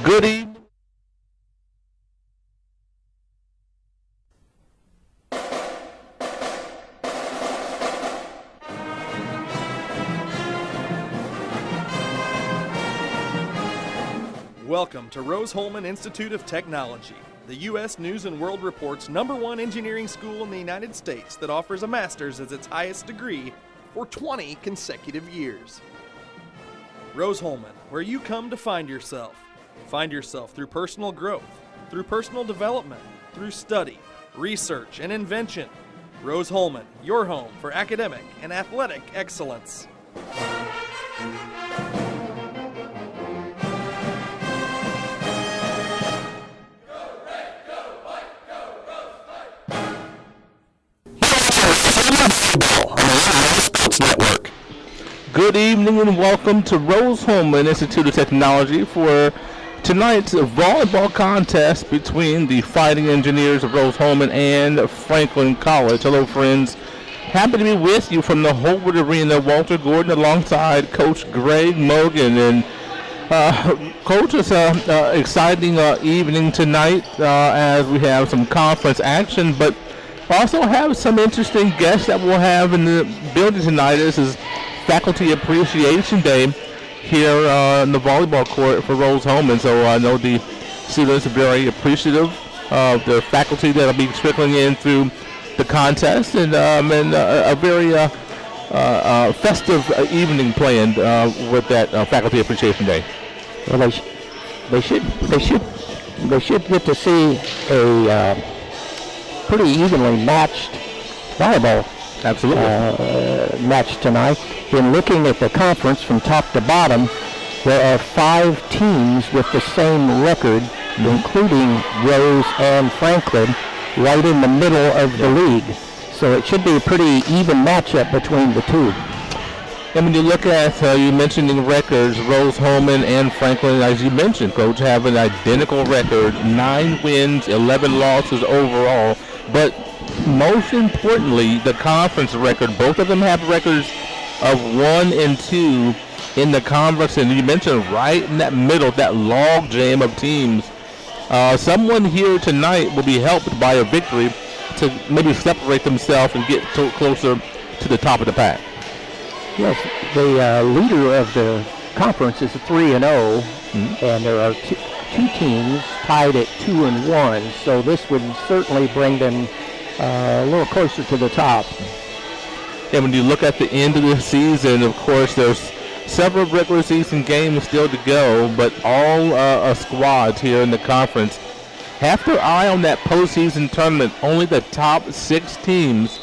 Good evening. Welcome to Rose-Hulman Institute of Technology, the U.S. News & World Report's #1 engineering school in the United States that offers a master's as its highest degree for 20 consecutive years. Rose-Hulman, where you come to find yourself. Find yourself through personal growth, through personal development, through study, research, and invention. Rose-Hulman, your home for academic and athletic excellence. Network. Good evening and welcome to Rose-Hulman Institute of Technology for tonight's volleyball contest between the Fighting Engineers of Rose-Hulman and Franklin College. Hello, friends. Happy to be with you from the Holwood Arena. Walter Gordon alongside Coach Greg Mogan. And Coach, it's an exciting evening tonight as we have some conference action, but also have some interesting guests that we'll have in the building tonight. This is Faculty Appreciation Day here in the volleyball court for Rose-Hulman. So I know the students are very appreciative of the faculty that will be trickling in through the contest, and a very festive evening planned with that Faculty Appreciation Day. Well, they should get to see a pretty evenly matched volleyball match tonight. In looking at the conference from top to bottom, there are 5 teams with the same record, including Rose and Franklin, right in the middle of the league. So it should be a pretty even matchup between the two. And when you look at, you mentioning records, Rose-Hulman and Franklin, as you mentioned, Coach, have an identical record, 9 wins, 11 losses overall. But most importantly, the conference record, both of them have records of 1 and 2 in the conference. And you mentioned right in that middle, that log jam of teams. Someone here tonight will be helped by a victory to maybe separate themselves and get closer to the top of the pack. Yes, the leader of the conference is 3-0, and there are two teams tied at 2-1. So this would certainly bring them a little closer to the top. And when you look at the end of the season, of course, there's several regular season games still to go, but all squads here in the conference have their eye on that postseason tournament. Only the top 6 teams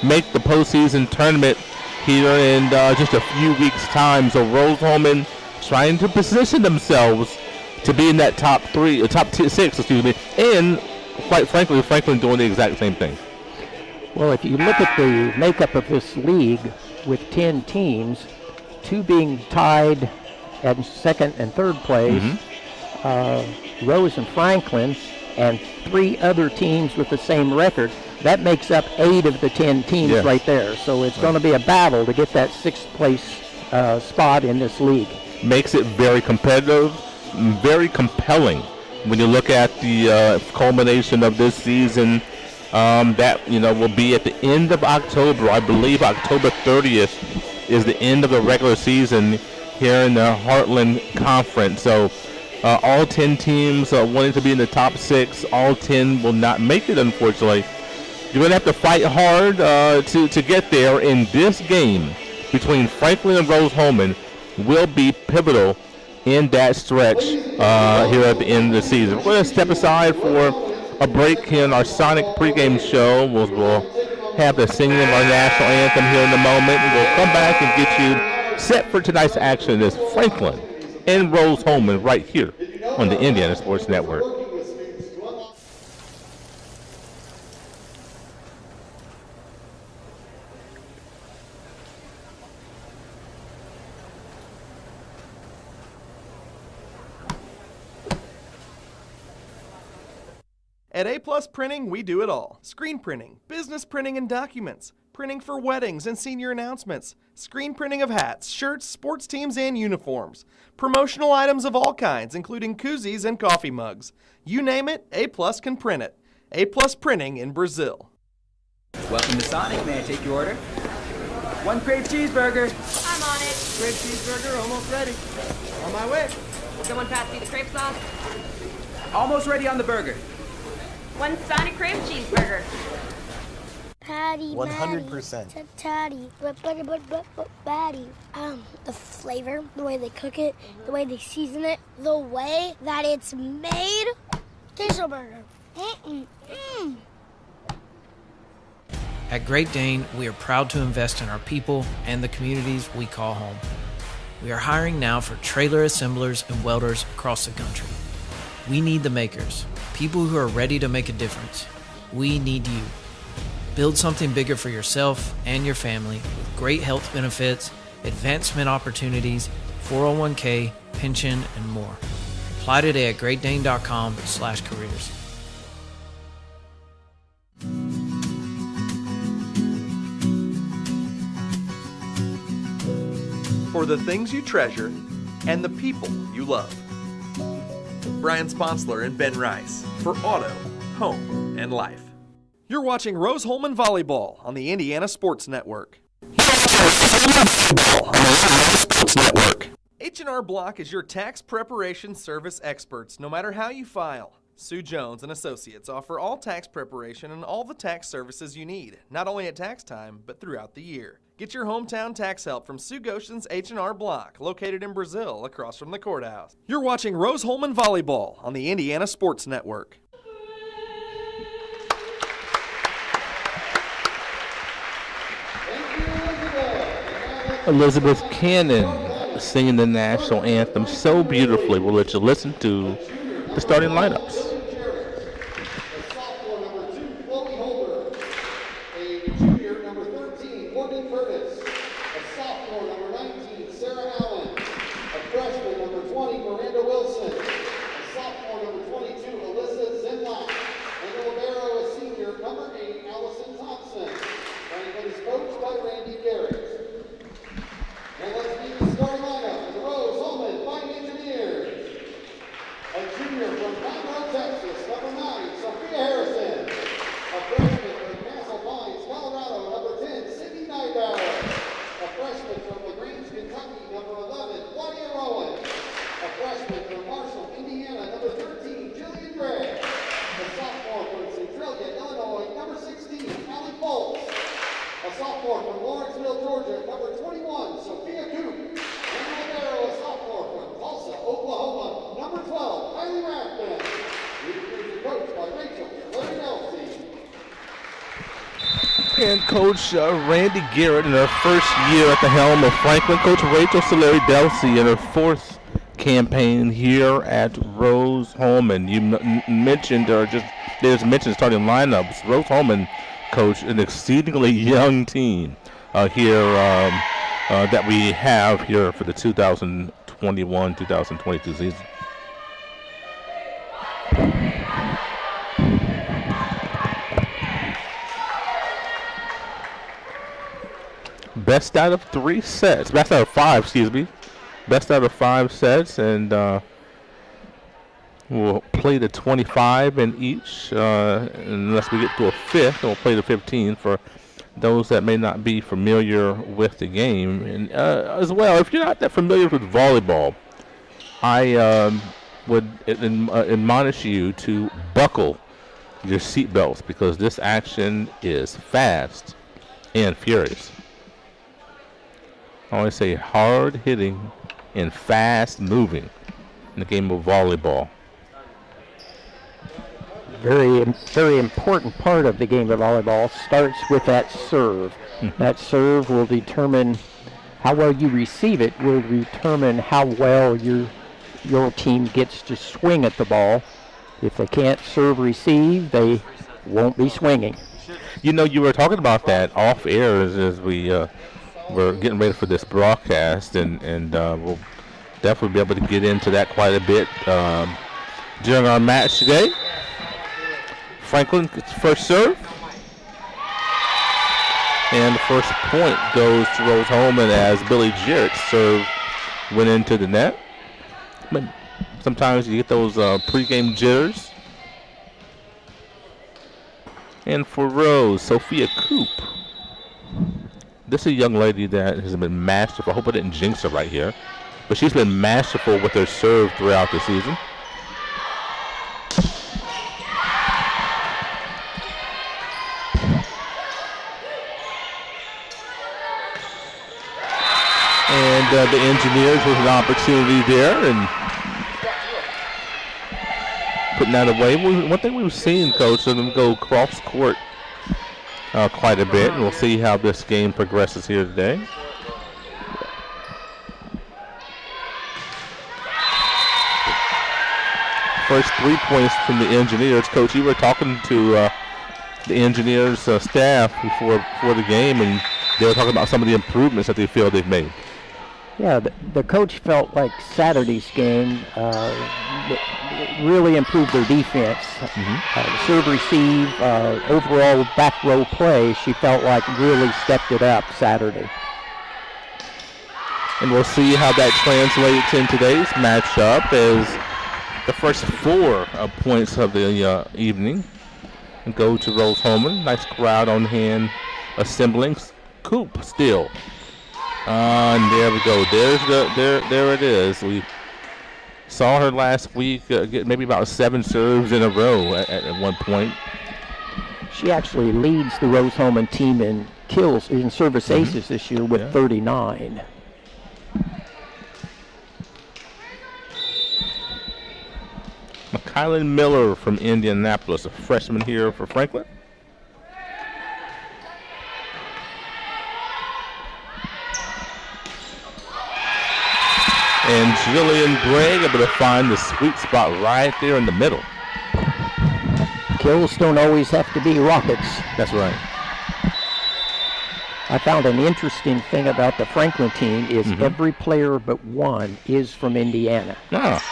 make the postseason tournament here in just a few weeks' time. So Rose-Hulman trying to position themselves to be in that top 6, and quite frankly, Franklin doing the exact same thing. Well, if you look at the makeup of this league with 10 teams, 2 being tied at second and third place, Rose and Franklin, and 3 other teams with the same record, that makes up 8 of the 10 teams right there. So it's going to be a battle to get that 6th place spot in this league. Makes it very competitive, very compelling when you look at the culmination of this season. That will be at the end of October. I believe October 30th is the end of the regular season here in the Heartland Conference. So all 10 teams wanting to be in the top 6. All 10 will not make it, unfortunately. You're going to have to fight hard to get there, in this game between Franklin and Rose-Hulman will be pivotal in that stretch here at the end of the season. We're going to step aside for a break here in our Sonic pregame show. We'll have the singing of our national anthem here in a moment, and we'll come back and get you set for tonight's action as Franklin and Rose-Hulman right here on the Indiana Sports Network. At A Plus Printing, we do it all. Screen printing, business printing and documents, printing for weddings and senior announcements, screen printing of hats, shirts, sports teams, and uniforms, promotional items of all kinds, including koozies and coffee mugs. You name it, A Plus can print it. A Plus Printing in Brazil. Welcome to Sonic. May I take your order? One crepe cheeseburger. I'm on it. Crepe cheeseburger almost ready. On my way. Someone pass me the crepe sauce. Almost ready on the burger. One Sonic crepe cheeseburger. Patty, 100%. Patty, patty. The flavor, the way they cook it, the way they season it, the way that it's made. Queso burger. At Great Dane, we are proud to invest in our people and the communities we call home. We are hiring now for trailer assemblers and welders across the country. We need the makers, people who are ready to make a difference. We need you. Build something bigger for yourself and your family with great health benefits, advancement opportunities, 401k, pension, and more. Apply today at greatdane.com/careers. For the things you treasure and the people you love. Brian Sponsler and Ben Rice for Auto, Home, and Life. You're watching Rose-Hulman Volleyball on the Indiana Sports Network. H&R Block is your tax preparation service experts, no matter how you file. Sue Jones and Associates offer all tax preparation and all the tax services you need, not only at tax time, but throughout the year. Get your hometown tax help from Sue Goshen's H&R Block, located in Brazil, across from the courthouse. You're watching Rose-Hulman Volleyball on the Indiana Sports Network. Elizabeth Cannon singing the national anthem so beautifully. We'll let you listen to the starting lineups. And Coach Randy Garrett in her first year at the helm of Franklin. Coach Rachel Saleri-Delsey in her fourth campaign here at Rose-Hulman. You mentioned, or just mentioned starting lineups. Rose-Hulman, coach, an exceedingly young team here that we have here for the 2021-2022 season. Best out of 5 sets, Best out of 5 sets, and we'll play the 25 in each, unless we get to a fifth, we'll play the 15 for those that may not be familiar with the game. And as well, if you're not that familiar with volleyball, I would admonish you to buckle your seatbelts, because this action is fast and furious. I always say hard hitting and fast moving in the game of volleyball. Very, very important part of the game of volleyball starts with that serve. That serve will determine how well you receive it, will determine how well your team gets to swing at the ball. If they can't serve receive, they won't be swinging. You know, you were talking about that off air as we we're getting ready for this broadcast, and we'll definitely be able to get into that quite a bit during our match today. Franklin gets first serve. And the first point goes to Rose-Hulman as Billy Jarrett's serve went into the net. But sometimes you get those pregame jitters. And for Rose, Sophia Coop. This is a young lady that has been masterful. I hope I didn't jinx her right here. But she's been masterful with her serve throughout the season. And the Engineers with an opportunity there and putting that away. One thing we've seen, Coach, is them go cross court quite a bit, and we'll see how this game progresses here today. First 3 points from the Engineers. Coach, you were talking to the Engineers staff before the game, and they were talking about some of the improvements that they feel they've made. Yeah, the coach felt like Saturday's game really improved their defense. Serve receive, overall back row play, she felt like really stepped it up Saturday. And we'll see how that translates in today's matchup as the first 4 points of the evening go to Rose-Hulman. Nice crowd on hand assembling. Coop still. And there we go. There it is. We saw her last week get maybe about 7 serves in a row at one point. She actually leads the Rose-Hulman team in kills in service aces this year with 39. Kylan Miller from Indianapolis, a freshman here for Franklin. And Jillian Gregg able to find the sweet spot right there in the middle. Kills don't always have to be rockets. That's right. I found an interesting thing about the Franklin team is every player but one is from Indiana. Ah.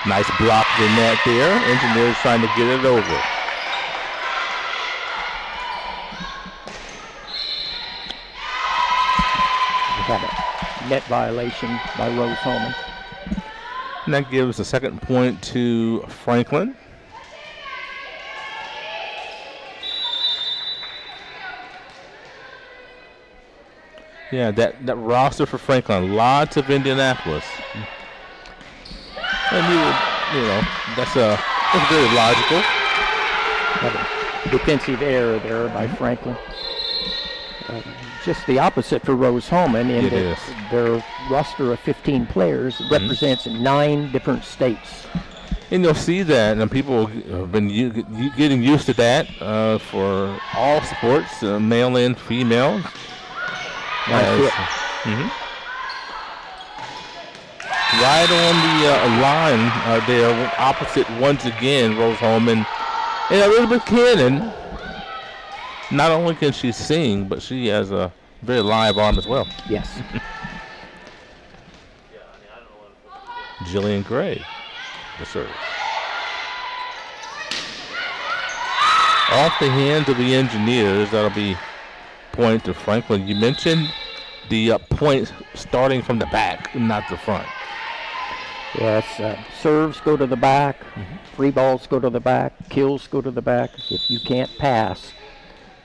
Nice block in that there. Engineers trying to get it over. Had a net violation by Rose-Hulman. And that gives a second point to Franklin. Yeah, that roster for Franklin, lots of Indianapolis. And that's very logical. Had a defensive error there by Franklin. Just the opposite for Rose-Hulman in that their roster of 15 players represents 9 different states. And you'll see that, and people have been getting used to that for all sports, male and female. Right on the line there, opposite once again, Rose-Hulman. And Elizabeth Cannon, not only can she sing, but she has a very live arm as well. Yes. Jillian Gray, the serve. Off the hands of the Engineers, that'll be point to Franklin. You mentioned the points starting from the back, not the front. Yes, serves go to the back, free balls go to the back, kills go to the back. If you can't pass,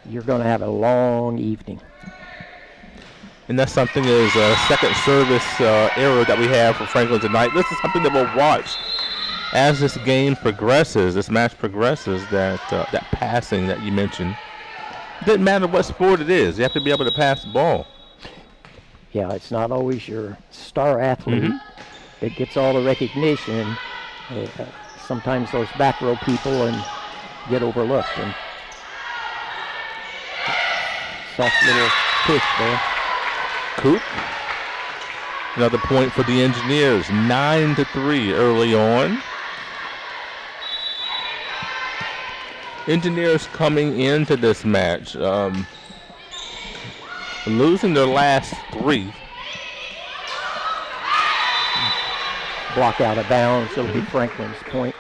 you're going to have a long evening. And that's something is a second service error that we have for Franklin tonight. This is something that we'll watch as this game progresses, this match progresses, that passing that you mentioned. It doesn't matter what sport it is. You have to be able to pass the ball. Yeah, it's not always your star athlete that gets all the recognition. Sometimes those back row people and get overlooked. And soft little push there. Coop. Another point for the Engineers. 9-3 early on. Engineers coming into this match, losing their last 3. block out of bounds. It'll be Franklin's point.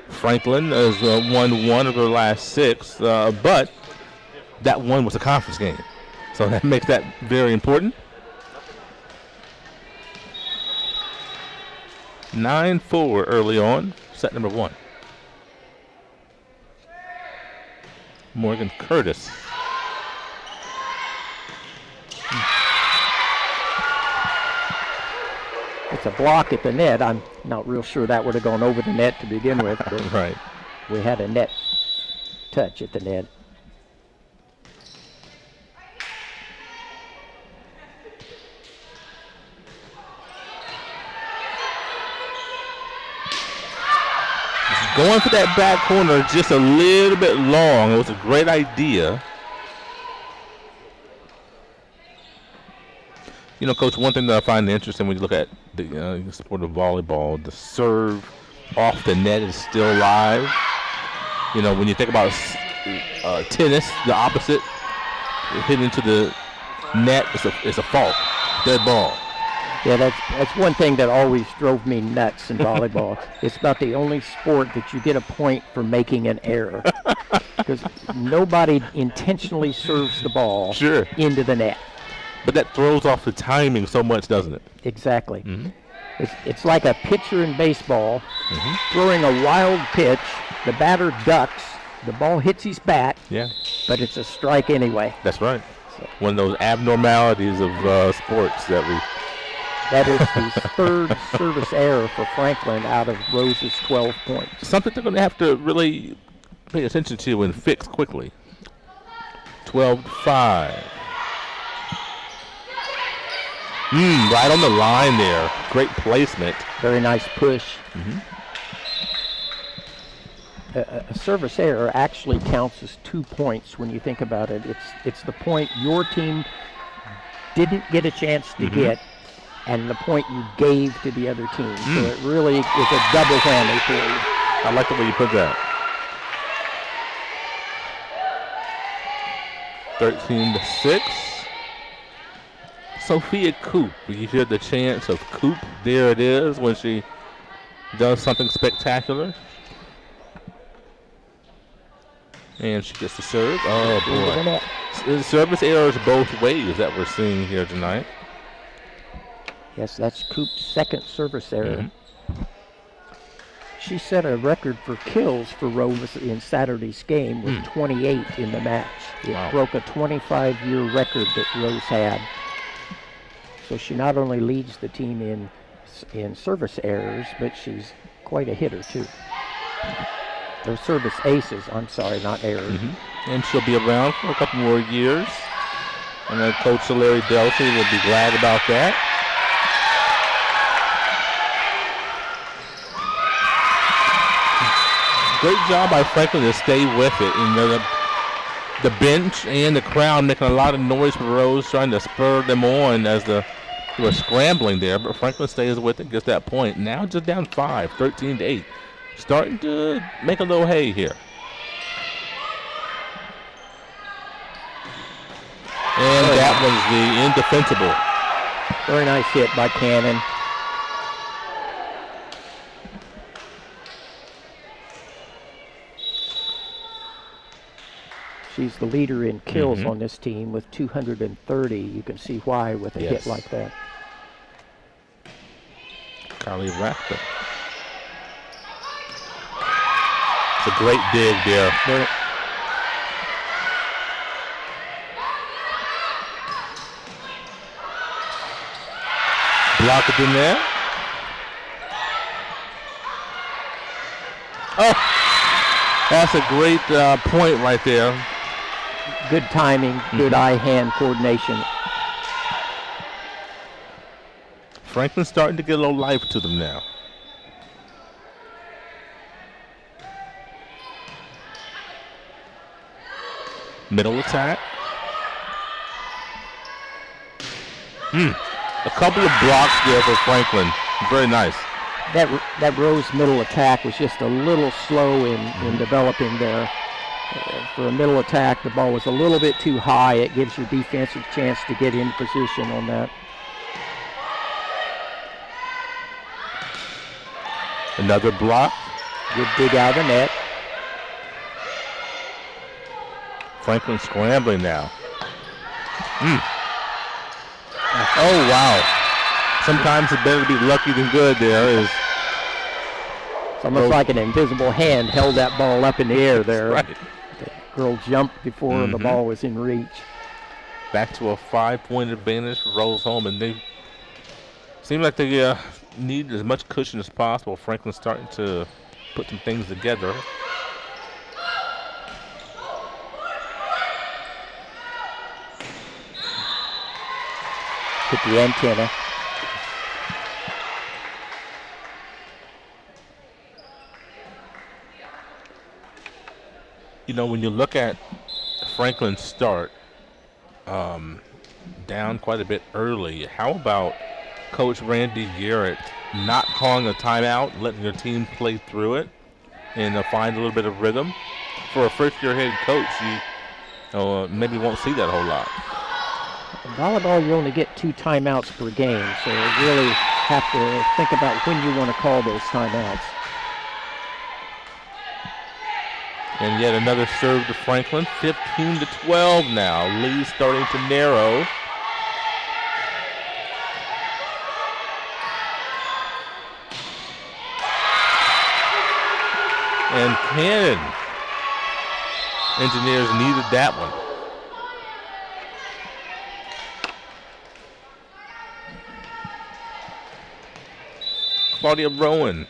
Franklin has won 1 of their last 6, but that one was a conference game. So that makes that very important. 9-4 early on, set number 1. Morgan Curtis. It's a block at the net. I'm not real sure that would have gone over the net to begin with. But Right. we had a net touch at the net. Going for that back corner just a little bit long. It was a great idea. You know, Coach, one thing that I find interesting when you look at the sport of volleyball, the serve off the net is still live. You know, when you think about tennis, the opposite, hitting into the net, it's a fault, dead ball. Yeah, that's one thing that always drove me nuts in volleyball. It's about the only sport that you get a point for making an error. Because nobody intentionally serves the ball into the net. But that throws off the timing so much, doesn't it? Exactly. It's like a pitcher in baseball throwing a wild pitch. The batter ducks. The ball hits his bat. Yeah. But it's a strike anyway. That's right. One of those abnormalities of sports that we... That is the third service error for Franklin out of Rose's 12 points. Something they're going to have to really pay attention to and fix quickly. 12-5. Right on the line there. Great placement. Very nice push. A service error actually counts as 2 points when you think about it. It's the point your team didn't get a chance to get, and the point you gave to the other team. So it really is a double whammy for you. I like the way you put that. 13-6. Sophia Coop. You hear the chants of Coop. There it is when she does something spectacular. And she gets the serve. Oh, boy. Service errors both ways that we're seeing here tonight. Yes, that's Coop's second service error. She set a record for kills for Rose in Saturday's game with 28 in the match. It broke a 25-year record that Rose had. So she not only leads the team in service errors, but she's quite a hitter too. Those service aces, I'm sorry, not errors. And she'll be around for a couple more years. And then Coach Larry Delcy will be glad about that. Great job by Franklin to stay with it. And the bench and the crowd making a lot of noise for Rose, trying to spur them on as they were scrambling there. But Franklin stays with it, gets that point. Now just down 5, 13-8. Starting to make a little hay here. And that was the indefensible. Very nice hit by Cannon. She's the leader in kills on this team with 230. You can see why with a hit like that. Carly Rathbun. It's a great dig there. Block it in there. Oh, that's a great point right there. Good timing, good eye-hand coordination. Franklin's starting to get a little life to them now. Middle attack. A couple of blocks there for Franklin. Very nice. That Rose middle attack was just a little slow in developing there. For a middle attack, the ball was a little bit too high. It gives your defense a chance to get in position on that. Another block. Good dig out of the net. Franklin scrambling now. Oh, wow. Sometimes it's better to be lucky than good there. It's almost like an invisible hand held that ball up in the air there. Right. The girl jumped before the ball was in reach. Back to a 5-point advantage for Rose-Hulman. They seem like they need as much cushion as possible. Franklin's starting to put some things together. Hit the antenna. You know, when you look at Franklin's start, down quite a bit early, how about Coach Randy Garrett not calling a timeout, letting your team play through it and find a little bit of rhythm? For a first-year head coach, you maybe won't see that a whole lot. In volleyball, you only get 2 timeouts per game, so you really have to think about when you want to call those timeouts. And yet another serve to Franklin. 15-12 now. Lead starting to narrow. And Cannon. Engineers needed that one. Claudia Rowan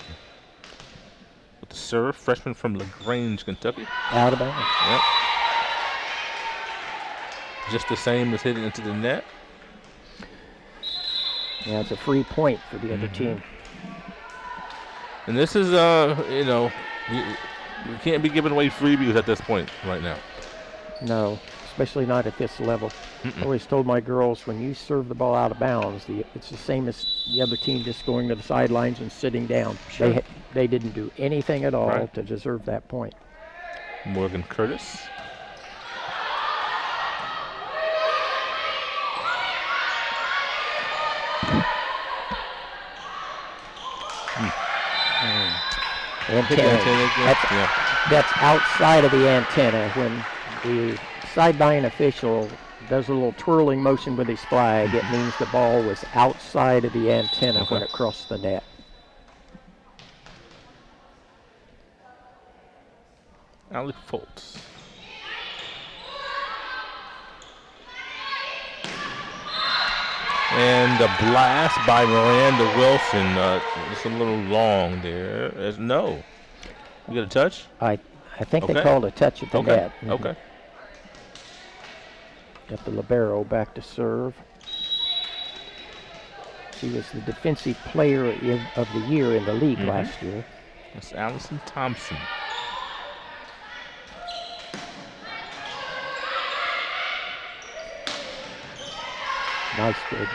with the serve, freshman from LaGrange, Kentucky. Out of bounds. Yep. Just the same as hitting into the net. Yeah, it's a free point for the other team. And this is, you know, you can't be giving away freebies at this point right now. No, especially not at this level. I always told my girls, when you serve the ball out of bounds, it's the same as the other team just going to the sidelines and sitting down. Sure. They didn't do anything at all to deserve that point. Morgan Curtis. Antenna. That's outside of the antenna. When the sideline official does a little twirling motion with his flag, it means the ball was outside of the antenna when it crossed the net. Alec Foltz. And a blast by Miranda Wilson. Just a little long there. No. You got a touch? I think they called a touch at the net. Okay. Got the libero back to serve. She was the defensive player of the year in the league last year. That's Allison Thompson. Nice dig.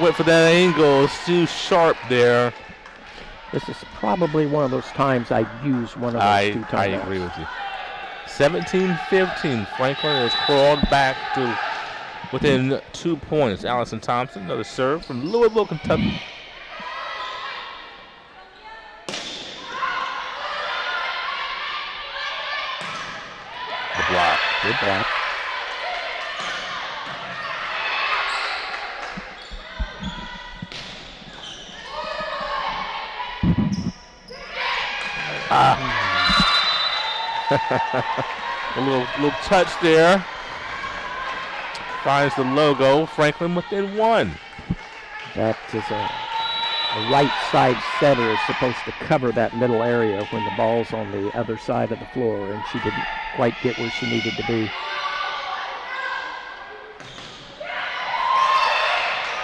Went for that angle. It's too sharp there. This is probably one of those times I'd use one of those 2 timeouts. I agree with you. 17-15. Franklin has crawled back to within 2 points. Allison Thompson, another serve from Louisville, Kentucky. The block. Good block. A little touch there. Finds the logo. Franklin within 1. That is a right side setter is supposed to cover that middle area when the ball's on the other side of the floor, and she didn't quite get where she needed to be.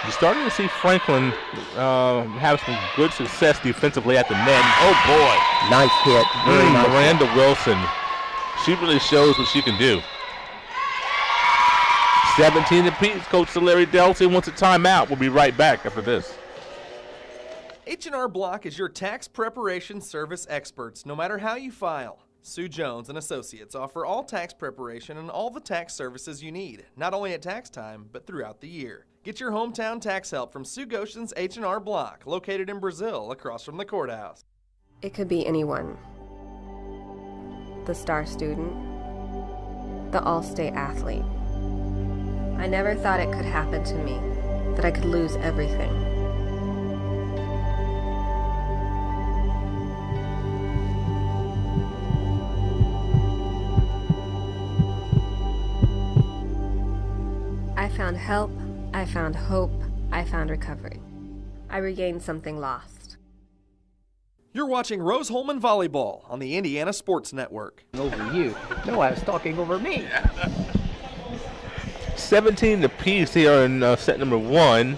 You're starting to see Franklin have some good success defensively at the net. Oh, boy. Nice hit. Very nice Miranda Wilson. She really shows what she can do. 17 apiece. Coach Larry Delcy wants a timeout. We'll be right back after this. H&R Block is your tax preparation service experts, no matter how you file. Sue Jones and Associates offer all tax preparation and all the tax services you need, not only at tax time, but throughout the year. Get your hometown tax help from Sue Goshen's H&R Block, located in Brazil, across from the courthouse. It could be anyone. The star student, the all-state athlete. I never thought it could happen to me, that I could lose everything. I found help, I found hope, I found recovery. I regained something lost. You're watching Rose-Hulman Volleyball on the Indiana Sports Network. Over you. No, I was talking over me. 17 apiece here in set number 1.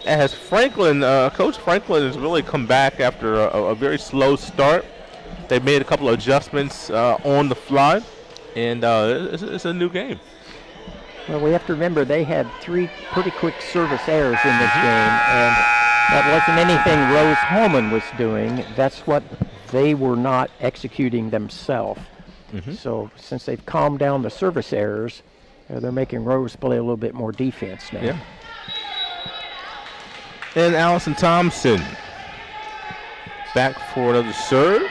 As Franklin, Coach Franklin has really come back after a very slow start. They've made a couple of adjustments on the fly, and it's a new game. Well, we have to remember they had 3 pretty quick service errors in this game, and that wasn't anything Rose-Hulman was doing. That's what they were not executing themselves. So since they've calmed down the service errors, they're making Rose play a little bit more defense now. Yeah. And Allison Thompson back for another serve.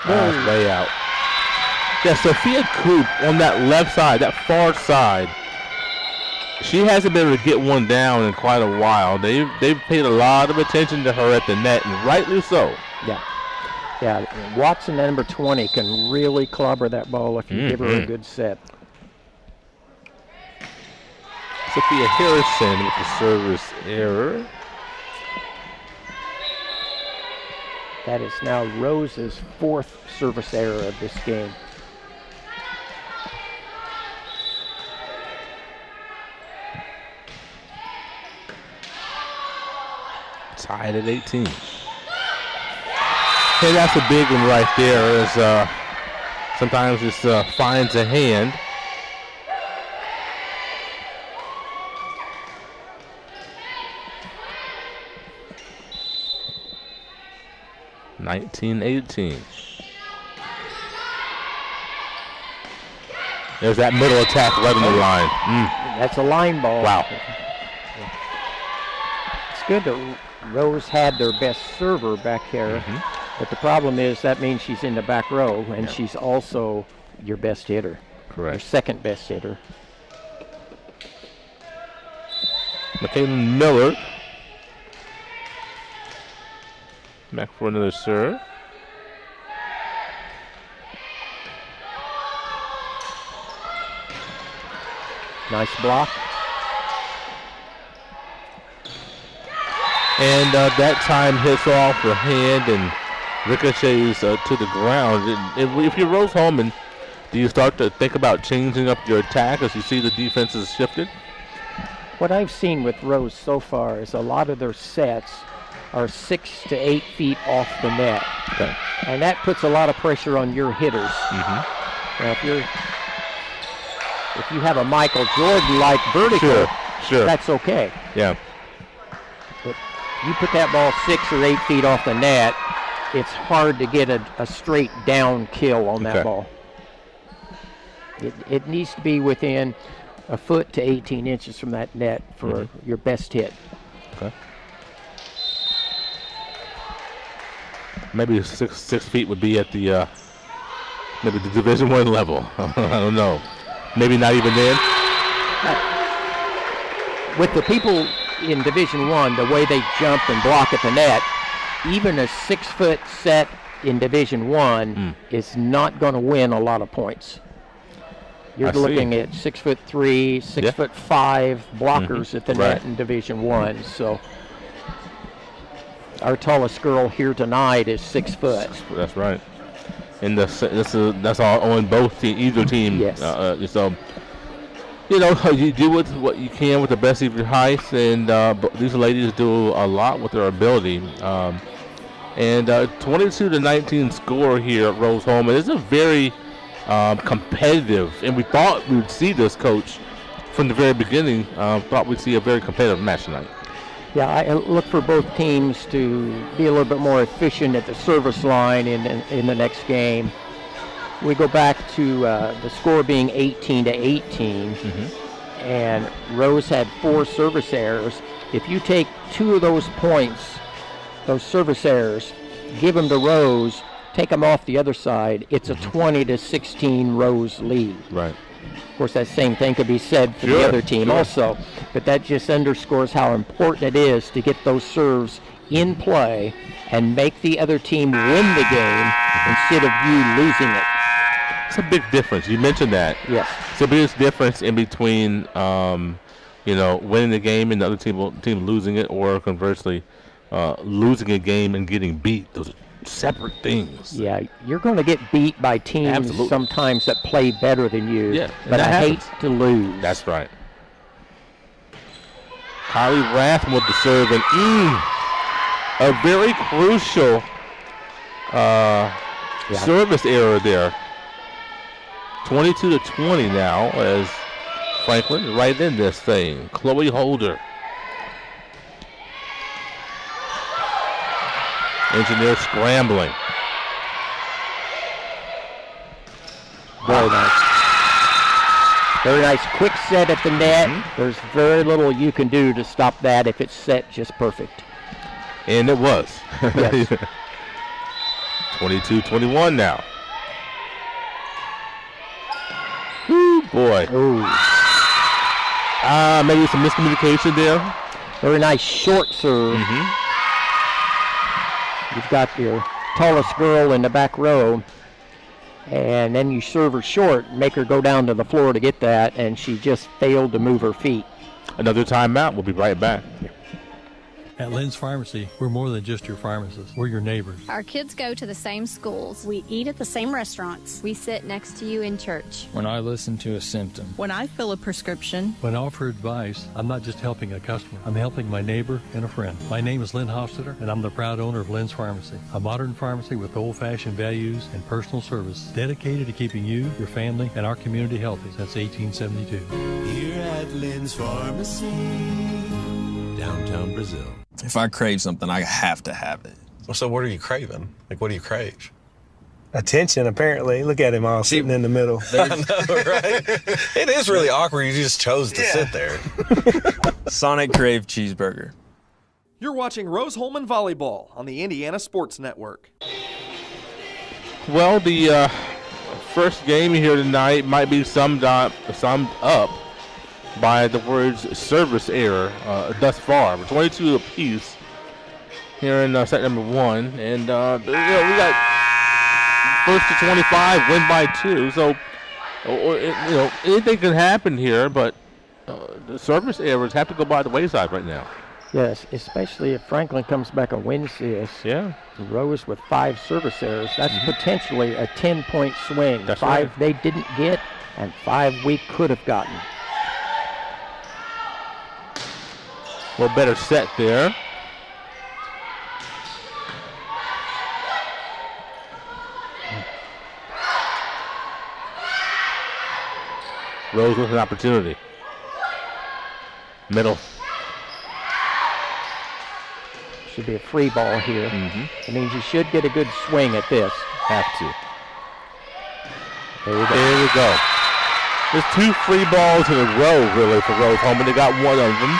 Nice layout. Yeah, Sophia Coop on that left side, that far side, she hasn't been able to get one down in quite a while. They've paid a lot of attention to her at the net, and rightly so. Yeah, Watson, number 20, can really clobber that ball if you give her a good set. Sophia Harrison with the service error. That is now Rose's 4th service error of this game. Tied at 18. Hey, that's a big one right there. As sometimes it finds a hand. (19-18). There's that middle attack right on the line. That's a line ball. Wow. It's good that Rose had their best server back here, but the problem is that means she's in the back row, and she's also your best hitter. Correct. Your second best hitter. Michaela Miller back for another serve. Nice block. And that time hits off her hand and ricochets to the ground. If you're Rose-Hulman, do you start to think about changing up your attack as you see the defense has shifted? What I've seen with Rose so far is a lot of their sets are 6 to 8 feet off the net. Okay. And that puts a lot of pressure on your hitters. Now, if you have a Michael Jordan-like vertical, sure, that's okay. Yeah. But you put that ball 6 or 8 feet off the net, it's hard to get a straight down kill on that ball. It needs to be within a foot to 18 inches from that net for your best hit. Okay. Maybe 6 feet would be at the maybe the Division I level. I don't know. Maybe not even then. With the people in Division I, the way they jump and block at the net, even a 6-foot set in Division I is not going to win a lot of points. You're looking at 6'3", 6'5" blockers at the net in Division I. So our tallest girl here tonight is 6 foot. That's right. And that's all on both either team. Yes. So you do with what you can with the best of your height, and these ladies do a lot with their ability. And 22-19 score here at Rose-Hulman. It's a very competitive, and we thought we would see this, Coach, from the very beginning. Thought we'd see a very competitive match tonight. Yeah, I look for both teams to be a little bit more efficient at the service line in the next game. We go back to the score being 18-18, and Rose had 4 service errors. If you take 2 of those points, those service errors, give them to Rose, take them off the other side, it's a 20-16 Rose lead. Right. Of course, that same thing could be said for the other team also, but that just underscores how important it is to get those serves in play and make the other team win the game instead of you losing it. It's a big difference. You mentioned that. Yes. It's a big difference in between, winning the game and the other team losing it, or conversely, losing a game and getting beat. Those are separate things. Yeah, you're going to get beat by teams sometimes that play better than you. Yeah, but I hate to lose. That's right. Kylie Rathman with the serve, and a very crucial service error there. 22-20 now as Franklin right in this thing. Chloe Holder. Engineer scrambling. Very nice. Very nice. Quick set at the net. There's very little you can do to stop that if it's set just perfect. And it was. Yes. 22-21 now. Ooh, boy. Ooh. Maybe some miscommunication there. Very nice short serve. You've got your tallest girl in the back row, and then you serve her short, make her go down to the floor to get that, and she just failed to move her feet. Another timeout. We'll be right back. At Lynn's Pharmacy, we're more than just your pharmacist. We're your neighbors. Our kids go to the same schools. We eat at the same restaurants. We sit next to you in church. When I listen to a symptom. When I fill a prescription. When I offer advice, I'm not just helping a customer. I'm helping my neighbor and a friend. My name is Lynn Hofstetter, and I'm the proud owner of Lynn's Pharmacy, a modern pharmacy with old-fashioned values and personal service dedicated to keeping you, your family, and our community healthy since 1872. Here at Lynn's Pharmacy, downtown Brazil. If I crave something, I have to have it. Well, so what are you craving? Like, what do you crave? Attention, apparently. Look at him all sitting in the middle. I know, right? It is really awkward. You just chose to sit there. Sonic Crave Cheeseburger. You're watching Rose-Hulman Volleyball on the Indiana Sports Network. Well, the first game here tonight might be summed up by the words service error thus far. 22 apiece here in set number 1. And we got first to 25, win by 2. So, anything can happen here, but the service errors have to go by the wayside right now. Yes, especially if Franklin comes back and wins this. Yeah. Rose with 5 service errors. That's potentially a 10-point swing. That's 5 right. they didn't get, and 5 we could have gotten. A little better set there. Rose with an opportunity. Middle. Should be a free ball here. It means you should get a good swing at this. Have to. There we go. There we go. There's 2 free balls in a row, really, for Rose-Hulman. They got one of them.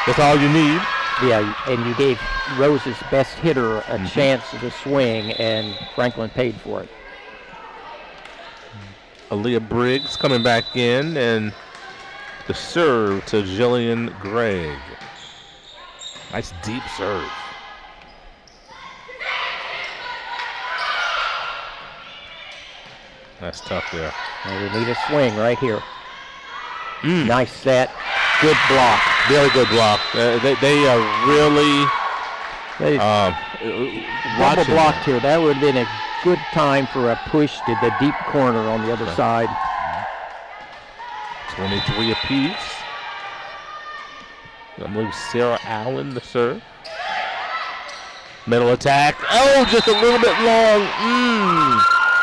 That's all you need. Yeah, and you gave Rose's best hitter a chance to swing, and Franklin paid for it. Aaliyah Briggs coming back in, and the serve to Jillian Gregg. Nice deep serve. That's tough there. And we need a swing right here. Nice set. Good block. Very good block. They are really double blocked here. That would have been a good time for a push to the deep corner on the other side. 23 apiece. I believe Sarah Allen the serve. Middle attack. Oh, just a little bit long.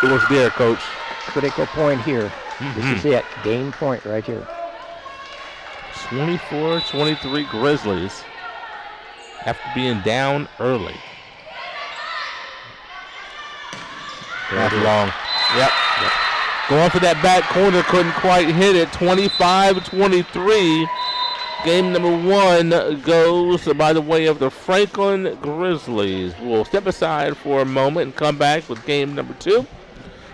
It was there, Coach. Critical point here. This is it. Game point right here. 24-23 Grizzlies after being down early. That's long. Yep. Going for that back corner, couldn't quite hit it. 25-23. Game number 1 goes by the way of the Franklin Grizzlies. We'll step aside for a moment and come back with game number 2.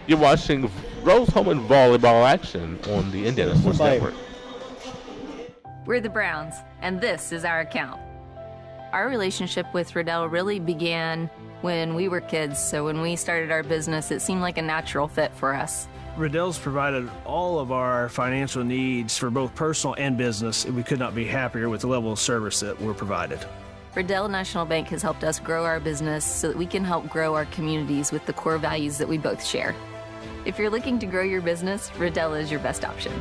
You're watching Rose-Hulman volleyball action on the Indiana Sports Network. We're the Browns, and this is our account. Our relationship with Riddell really began when we were kids, so when we started our business, it seemed like a natural fit for us. Riddell's provided all of our financial needs for both personal and business, and we could not be happier with the level of service that we're provided. Riddell National Bank has helped us grow our business so that we can help grow our communities with the core values that we both share. If you're looking to grow your business, Riddell is your best option.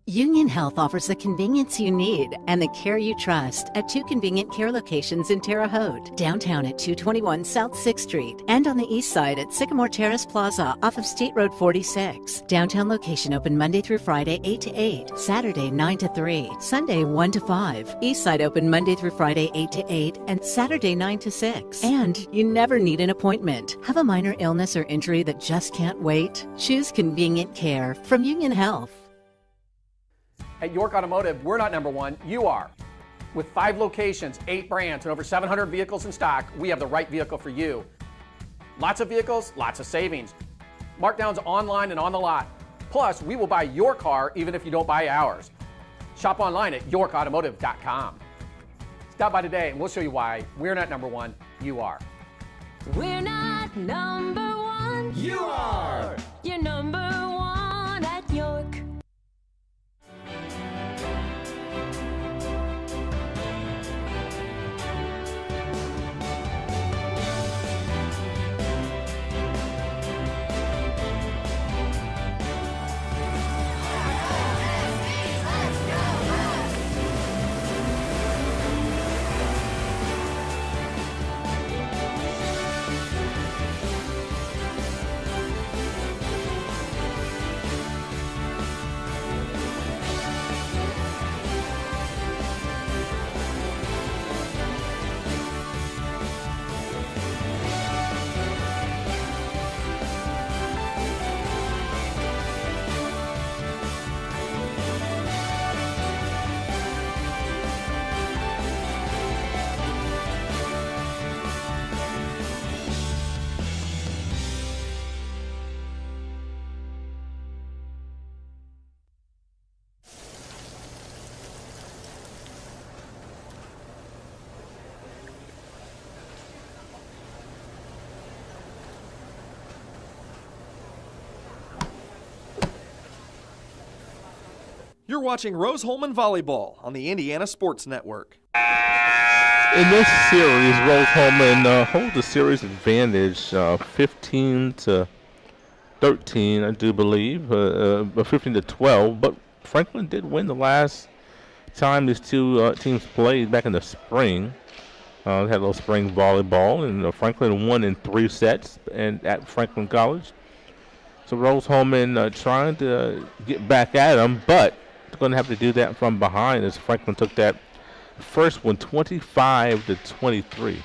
Union Health offers the convenience you need and the care you trust at 2 convenient care locations in Terre Haute, downtown at 221 South 6th Street, and on the east side at Sycamore Terrace Plaza off of State Road 46. Downtown location open Monday through Friday 8 to 8, Saturday 9 to 3, Sunday 1 to 5. East side open Monday through Friday 8 to 8, and Saturday 9 to 6. And you never need an appointment. Have a minor illness or injury that just can't wait? Choose convenient care from Union Health. At York Automotive, we're not number 1, you are. With 5 locations, 8 brands, and over 700 vehicles in stock, we have the right vehicle for you. Lots of vehicles, lots of savings. Markdowns online and on the lot. Plus, we will buy your car even if you don't buy ours. Shop online at yorkautomotive.com. Stop by today and we'll show you why we're not number 1, you are. We're not number 1, you are. You're number 1 at York. You're watching Rose-Hulman volleyball on the Indiana Sports Network. In this series, Rose-Hulman holds the series advantage 15-13, I do believe, 15-12. But Franklin did win the last time these two teams played back in the spring. They had a little spring volleyball, and Franklin won in 3 sets and at Franklin College. So Rose-Hulman trying to get back at them, but going to have to do that from behind as Franklin took that first one 25-23.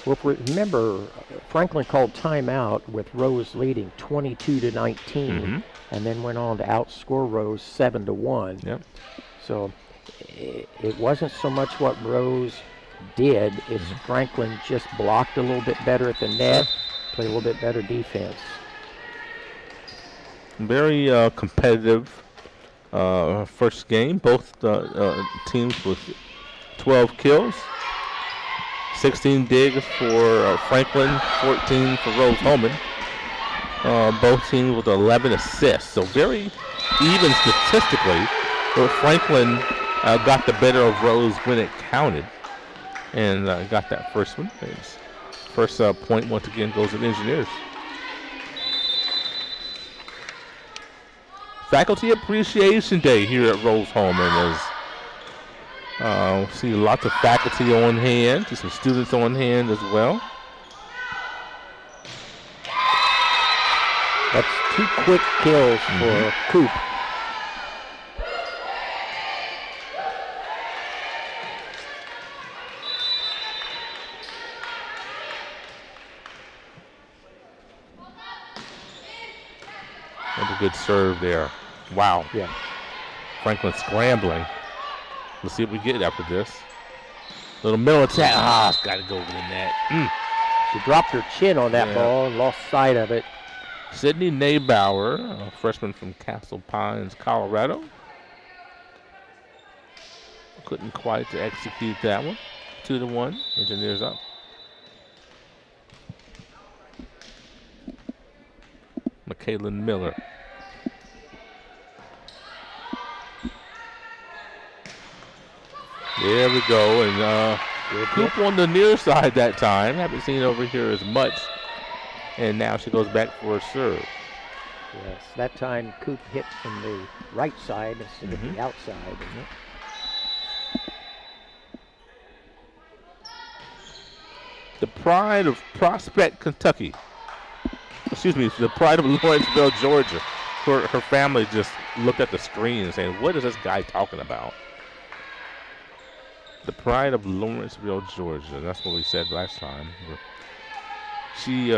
Well, remember, Franklin called timeout with Rose leading 22-19, and then went on to outscore Rose 7-1. Yep. So it wasn't so much what Rose did, it's Franklin just blocked a little bit better at the net, played a little bit better defense. Very competitive first game. Both teams with 12 kills. 16 digs for Franklin, 14 for Rose-Hulman. Both teams with 11 assists. So very even statistically. But Franklin got the better of Rose when it counted. And got that first one. First point once again goes to the Engineers. Faculty Appreciation Day here at Rose-Hulman as See lots of faculty on hand, see some students on hand as well. That's 2 quick kills for Coop. That's a good serve there. Wow. Yeah. Franklin scrambling. Let's see what we get after this. Little middle attack. It's got to go over the net. She dropped her chin on that ball and lost sight of it. Sydney Naybauer, a freshman from Castle Pines, Colorado. Couldn't quite execute that one. 2-1. Engineers up. McKaylin Miller. There we go. And Coop on the near side that time. Haven't seen it over here as much. And now she goes back for a serve. Yes, that time Coop hit from the right side instead of the outside. The pride of Prospect, Kentucky. Excuse me, the pride of Lawrenceville, Georgia. Her family just looked at the screen and saying, what is this guy talking about? The pride of Lawrenceville, Georgia. That's what we said last time. She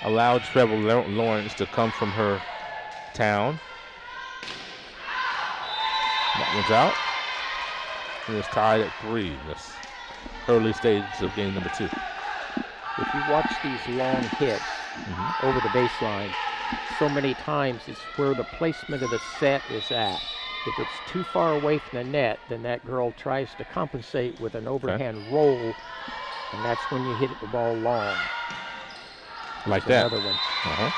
allowed Trevor Lawrence to come from her town. That one's out. And it's tied at 3. This early stages of game number 2. If you watch these long hits over the baseline, so many times it's where the placement of the set is at. If it's too far away from the net, then that girl tries to compensate with an overhand roll, and that's when you hit the ball long. Like that's that. Another one.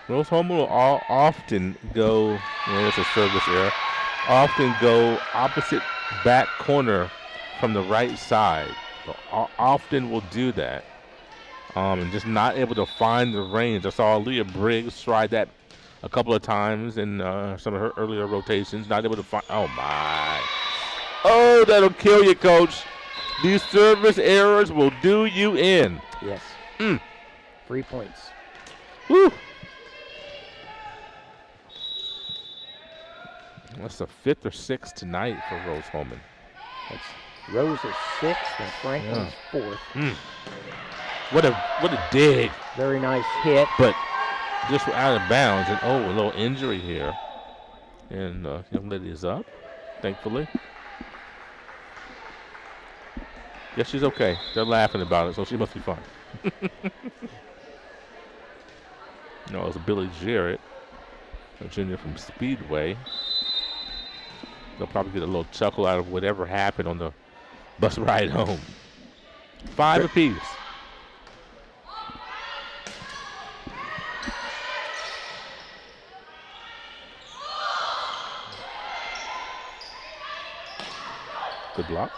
Rose-Hulman will often go, it's a service error, often go opposite back corner from the right side. So often will do that. And just not able to find the range. I saw Leah Briggs try that a couple of times in some of her earlier rotations. Not able to find, oh my. Oh, that'll kill you, Coach. These service errors will do you in. Yes. 3 points. Woo. That's the 5th or 6th tonight for Rose-Hulman. That's Rose is 6th and Franklin's 4th. What a dig. Very nice hit. But just out of bounds. And a little injury here. And young lady is up, thankfully. Yes, she's okay. They're laughing about it, so she must be fine. No, it was Billy Jarrett, a junior from Speedway. They'll probably get a little chuckle out of whatever happened on the bus ride home. 5 apiece. Good block.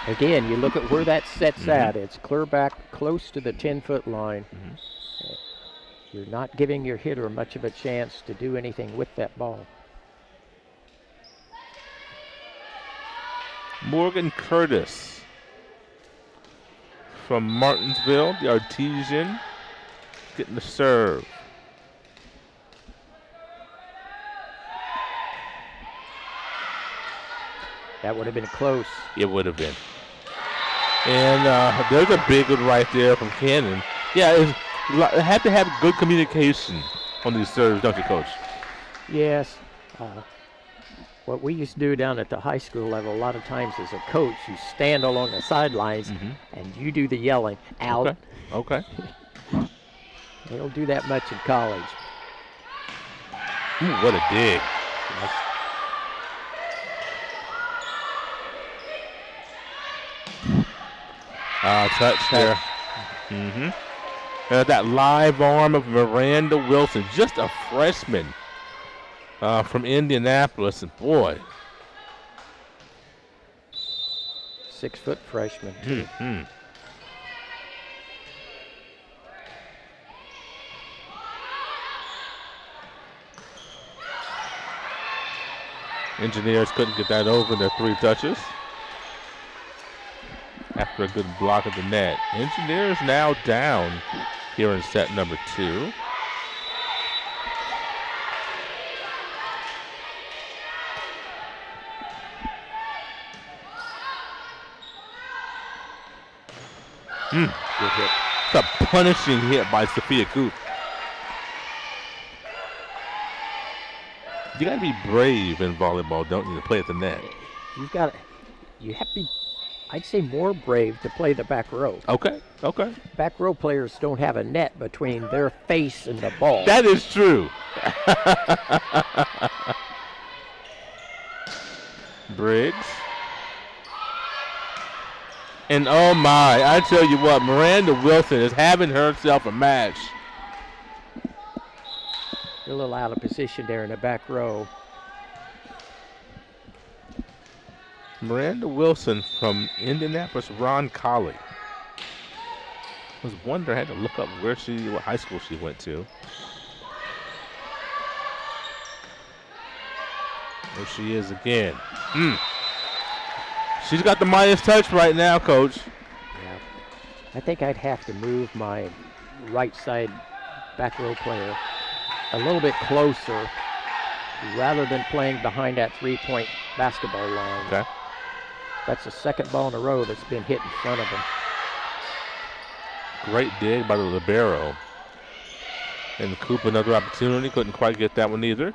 Again, you look at where that sets at. It's clear back close to the 10-foot line. You're not giving your hitter much of a chance to do anything with that ball. Morgan Curtis from Martinsville, the Artesian, getting the serve. That would have been close. It would have been. And there's a big one right there from Cannon. Yeah, they have to have good communication on these serves, don't you, Coach? Yes. What we used to do down at the high school level, a lot of times as a coach, you stand along the sidelines and you do the yelling, out. Okay. They don't do that much in college. Ooh, what a dig. Touch there. That live arm of Miranda Wilson, just a freshman from Indianapolis. And boy, 6-foot freshman, too. Engineers couldn't get that over in their 3 touches after a good block of the net. Engineers now down here in set number 2. Good hit. It's a punishing hit by Sophia Coop. You got to be brave in volleyball, don't you, to play at the net? You have to be, I'd say, more brave to play the back row. Okay. Back row players don't have a net between their face and the ball. That is true. Briggs. And oh my, I tell you what, Miranda Wilson is having herself a match. A little out of position there in the back row. Miranda Wilson from Indianapolis, Ron Colley. I was wondering, I had to look up what high school she went to. There she is again. She's got the Midas touch right now, Coach. Yeah. I think I'd have to move my right side back row player a little bit closer rather than playing behind that 3-point basketball line. Okay. That's the second ball in a row that's been hit in front of him. Great dig by the libero. And Coop, another opportunity. Couldn't quite get that one either.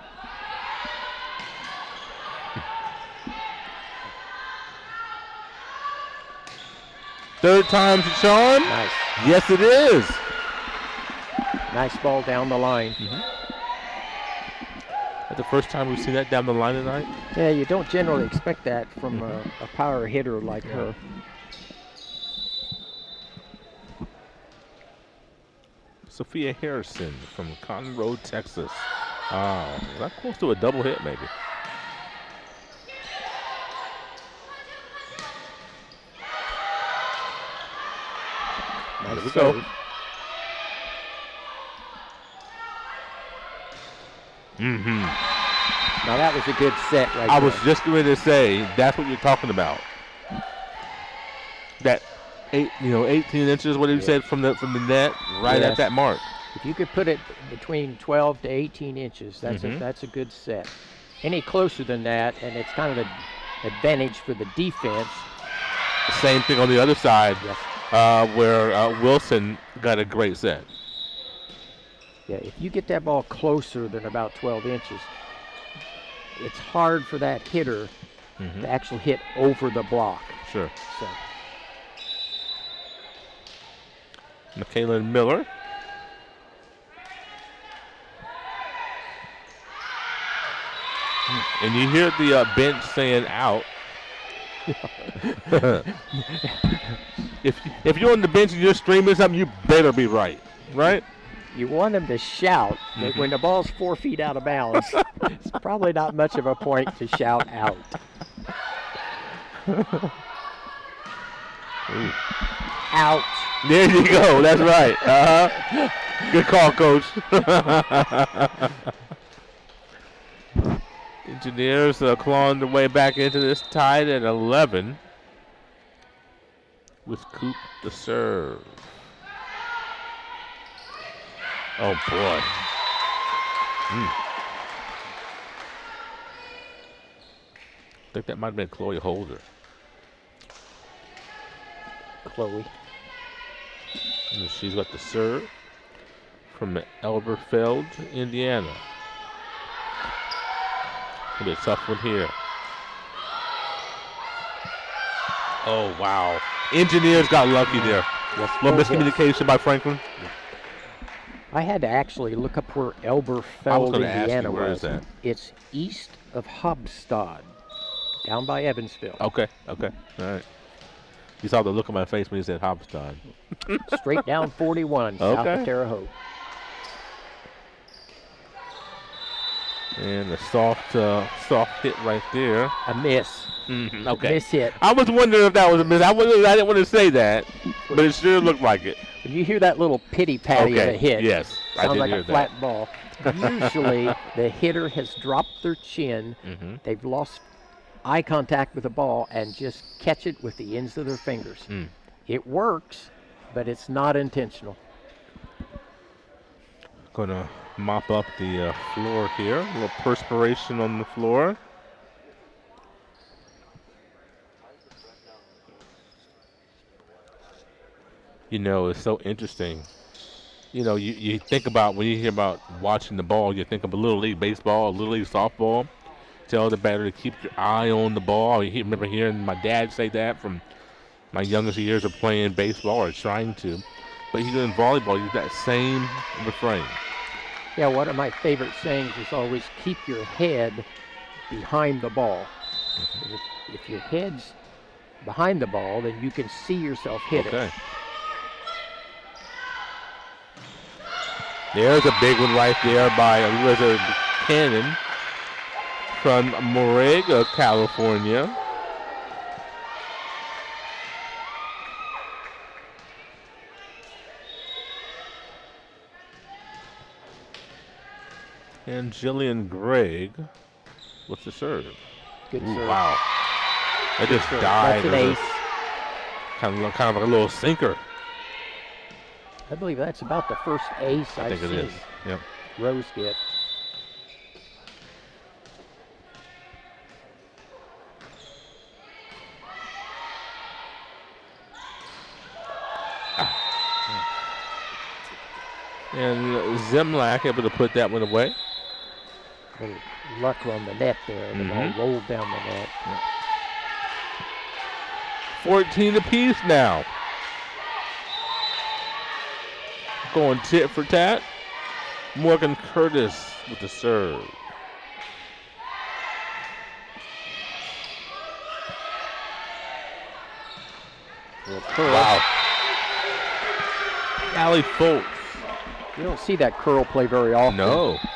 Third time's a charm. Nice. Yes, it is. Nice ball down the line. That's the first time we've seen that down the line tonight. Yeah, you don't generally expect that from a power hitter like her. Sophia Harrison from Cotton Road, Texas. Not close to a double hit, maybe. There we go. Now that was a good set right there. I was just going to say, that's what you're talking about. That 18 inches, what you said, from the net, right at that mark. If you could put it between 12 to 18 inches, that's a good set. Any closer than that, and it's kind of an advantage for the defense. The same thing on the other side, where Wilson got a great set. Yeah, if you get that ball closer than about 12 inches, it's hard for that hitter to actually hit over the block. Sure. So. Michaela Miller. And you hear the bench saying out. If you're on the bench and you're streaming something, you better be right. You want them to shout, but when the ball's 4 feet out of bounds, it's probably not much of a point to shout out. Out. There you go. That's right. Good call, Coach. Engineers clawing their way back into this, tied at 11 with Coop the serve. Oh, boy. I think that might have been Chloe Holder. Chloe. And she's got the serve from Elberfeld, Indiana. It'll be a tough one here. Oh, wow. Engineers got lucky there. Little miscommunication by Franklin. I had to actually look up where Elberfeld, Indiana was. Where is that? It's east of Hubstad, down by Evansville. Okay. All right. You saw the look on my face when you said Hubstad. Straight down 41, south of Terre Haute. And a soft hit right there. A miss. Okay. Miss hit. I was wondering if that was a miss. I didn't want to say that, but it sure looked like it. When you hear that little pitty-patty of a hit, yes, I sounds did like hear a flat that. ball. Usually, the hitter has dropped their chin. They've lost eye contact with the ball and just catch it with the ends of their fingers. It works, but it's not intentional. Gonna mop up the floor here. A little perspiration on the floor. You know, it's so interesting. You know, you think about, when you hear about watching the ball, you think of a Little League baseball, Little League softball. Tell the batter to keep your eye on the ball. I remember hearing my dad say that from my youngest years of playing baseball, or trying to. But here in volleyball, you use that same refrain. Yeah, one of my favorite sayings is always keep your head behind the ball. If your head's behind the ball, then you can see yourself hit it. There's a big one right there by Elizabeth Cannon from Moraga, California. And Jillian Gregg with the serve. Good serve. Wow. That Good just serve. died. That's an ace. Kind of like a little sinker. I believe that's about the first ace I think I've it seen is. Yep. Rose get. And Zemlak able to put that one away. A little luck on the net there. The ball rolled down the net. 14 apiece now. Going tit for tat. Morgan Curtis with the serve. Wow. Allie Foltz. You don't see that curl play very often. No. Oh.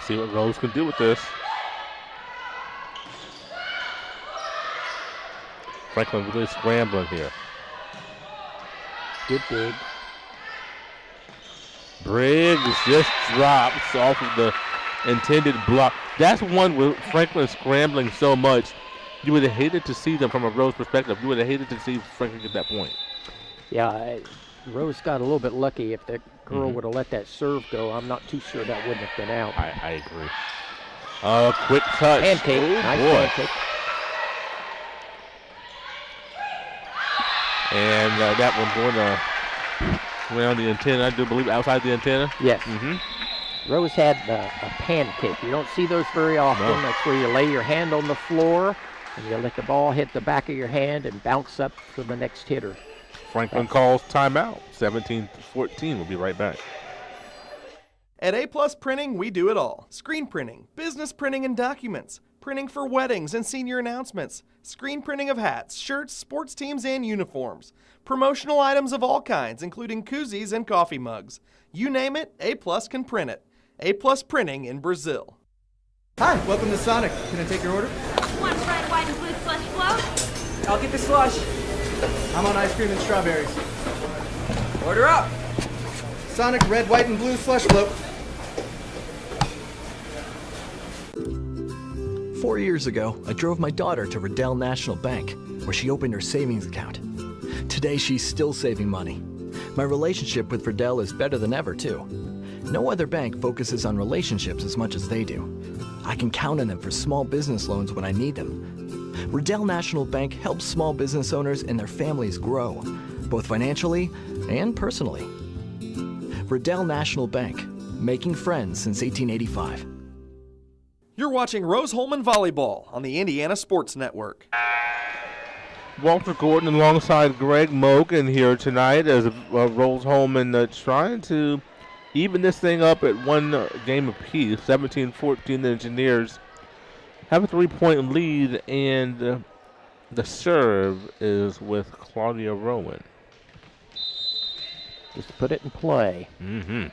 See what Rose can do with this. Franklin really scrambling here. Good dig. Briggs just drops off of the intended block. That's one where Franklin scrambling so much. You would have hated to see them from a Rose perspective. You would have hated to see Franklin get that point. Yeah, Rose got a little bit lucky. If the girl would have let that serve go, I'm not too sure that wouldn't have been out. I agree. Quick touch. Pancake. Oh, nice boy. pancake. And that one going around the antenna, I do believe, outside the antenna. Yes. Rose had a pancake. You don't see those very often. No. That's where you lay your hand on the floor and you let the ball hit the back of your hand and bounce up to the next hitter. Franklin calls timeout. 17-14. We'll be right back. At A Plus Printing, we do it all. Screen printing, business printing and documents, printing for weddings and senior announcements, screen printing of hats, shirts, sports teams, and uniforms, promotional items of all kinds, including koozies and coffee mugs. You name it, A Plus can print it. A Plus Printing in Brazil. Hi, welcome to Sonic. Can I take your order? One red, white, and blue slush float. I'll get the slush. I'm on ice cream and strawberries. Order up. Sonic red, white, and blue slush float. 4 years ago, I drove my daughter to Riddell National Bank, where she opened her savings account. Today, she's still saving money. My relationship with Riddell is better than ever, too. No other bank focuses on relationships as much as they do. I can count on them for small business loans when I need them. Riddell National Bank helps small business owners and their families grow, both financially and personally. Riddell National Bank, making friends since 1885. You're watching Rose-Hulman Volleyball on the Indiana Sports Network. Walter Gordon alongside Greg Mogan here tonight as Rose-Hulman trying to even this thing up at one game apiece. 17-14, the Engineers have a 3-point lead, and the serve is with Claudia Rowan. Just put it in play. Mm-hmm.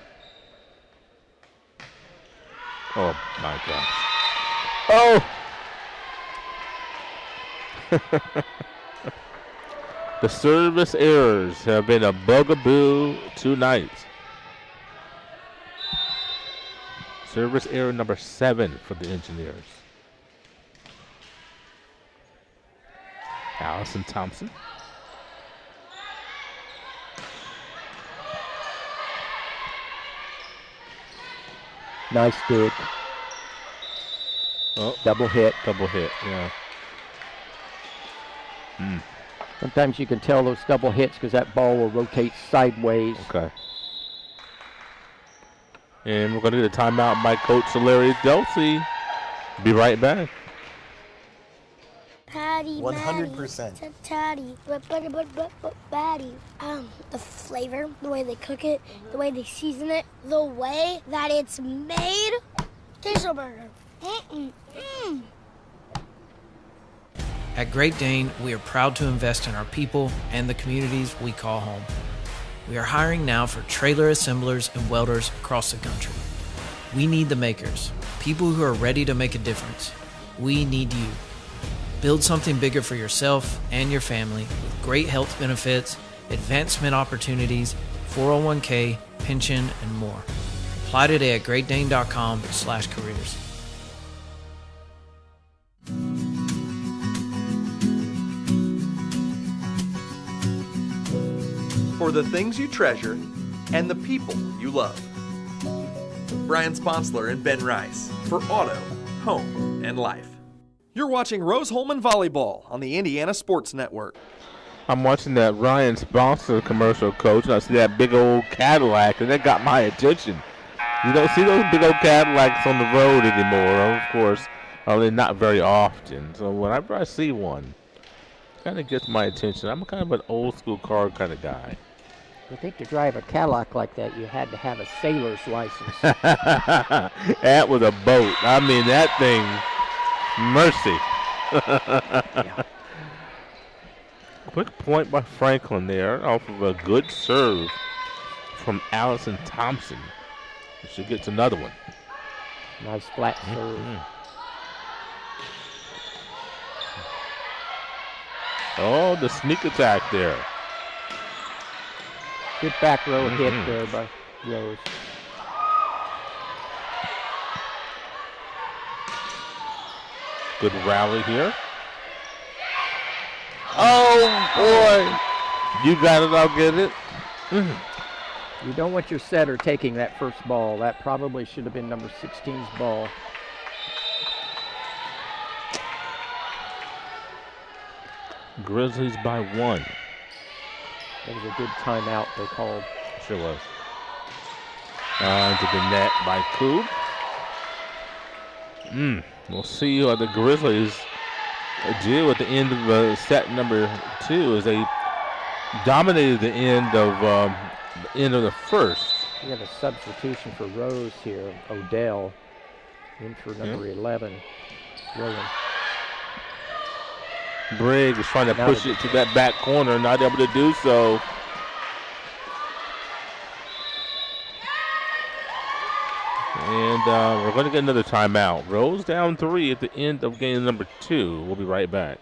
Oh, my gosh. Oh! The service errors have been a bugaboo tonight. Service error number 7 for the Engineers. Allison Thompson. Nice dig. Oh, double hit, yeah. Sometimes you can tell those double hits because that ball will rotate sideways. Okay. And we're going to get a timeout by Coach Larry Delsey. Be right back. Patty, 100%. Patty, Patty. The flavor, the way they cook it, the way they season it, the way that it's made. Tastes a burger. At Great Dane, we are proud to invest in our people and the communities we call home. We are hiring now for trailer assemblers and welders across the country. We need the makers, people who are ready to make a difference. We need you. Build something bigger for yourself and your family with great health benefits, advancement opportunities, 401k, pension, and more. Apply today at greatdane.com/careers. For the things you treasure and the people you love. Brian Sponsler and Ben Rice for Auto, Home, and Life. You're watching Rose-Hulman Volleyball on the Indiana Sports Network. I'm watching that Ryan Sponsor commercial, Coach, and I see that big old Cadillac, and that got my attention. You don't see those big old Cadillacs on the road anymore, of course. They're not very often. So whenever I see one, it kind of gets my attention. I'm kind of an old school car kind of guy. I think to drive a Cadillac like that, you had to have a sailor's license. That was a boat. I mean, that thing, mercy. Yeah. Quick point by Franklin there off of a good serve from Allison Thompson. She gets another one. Nice flat serve. Oh, the sneak attack there. Good back row hit there by Rose. Good rally here. Oh, boy. You got it, I'll get it. You don't want your setter taking that first ball. That probably should have been number 16's ball. Grizzlies by 1. That was a good timeout they called. Sure was. Into the net by Coop. We'll see what the Grizzlies do at the end of set number 2 as they dominated the end of the first. We have a substitution for Rose here. Odell in for number 11. William. Briggs is trying to push it to that back corner, not able to do so. And we're going to get another timeout. Rose down 3 at the end of game number 2. We'll be right back.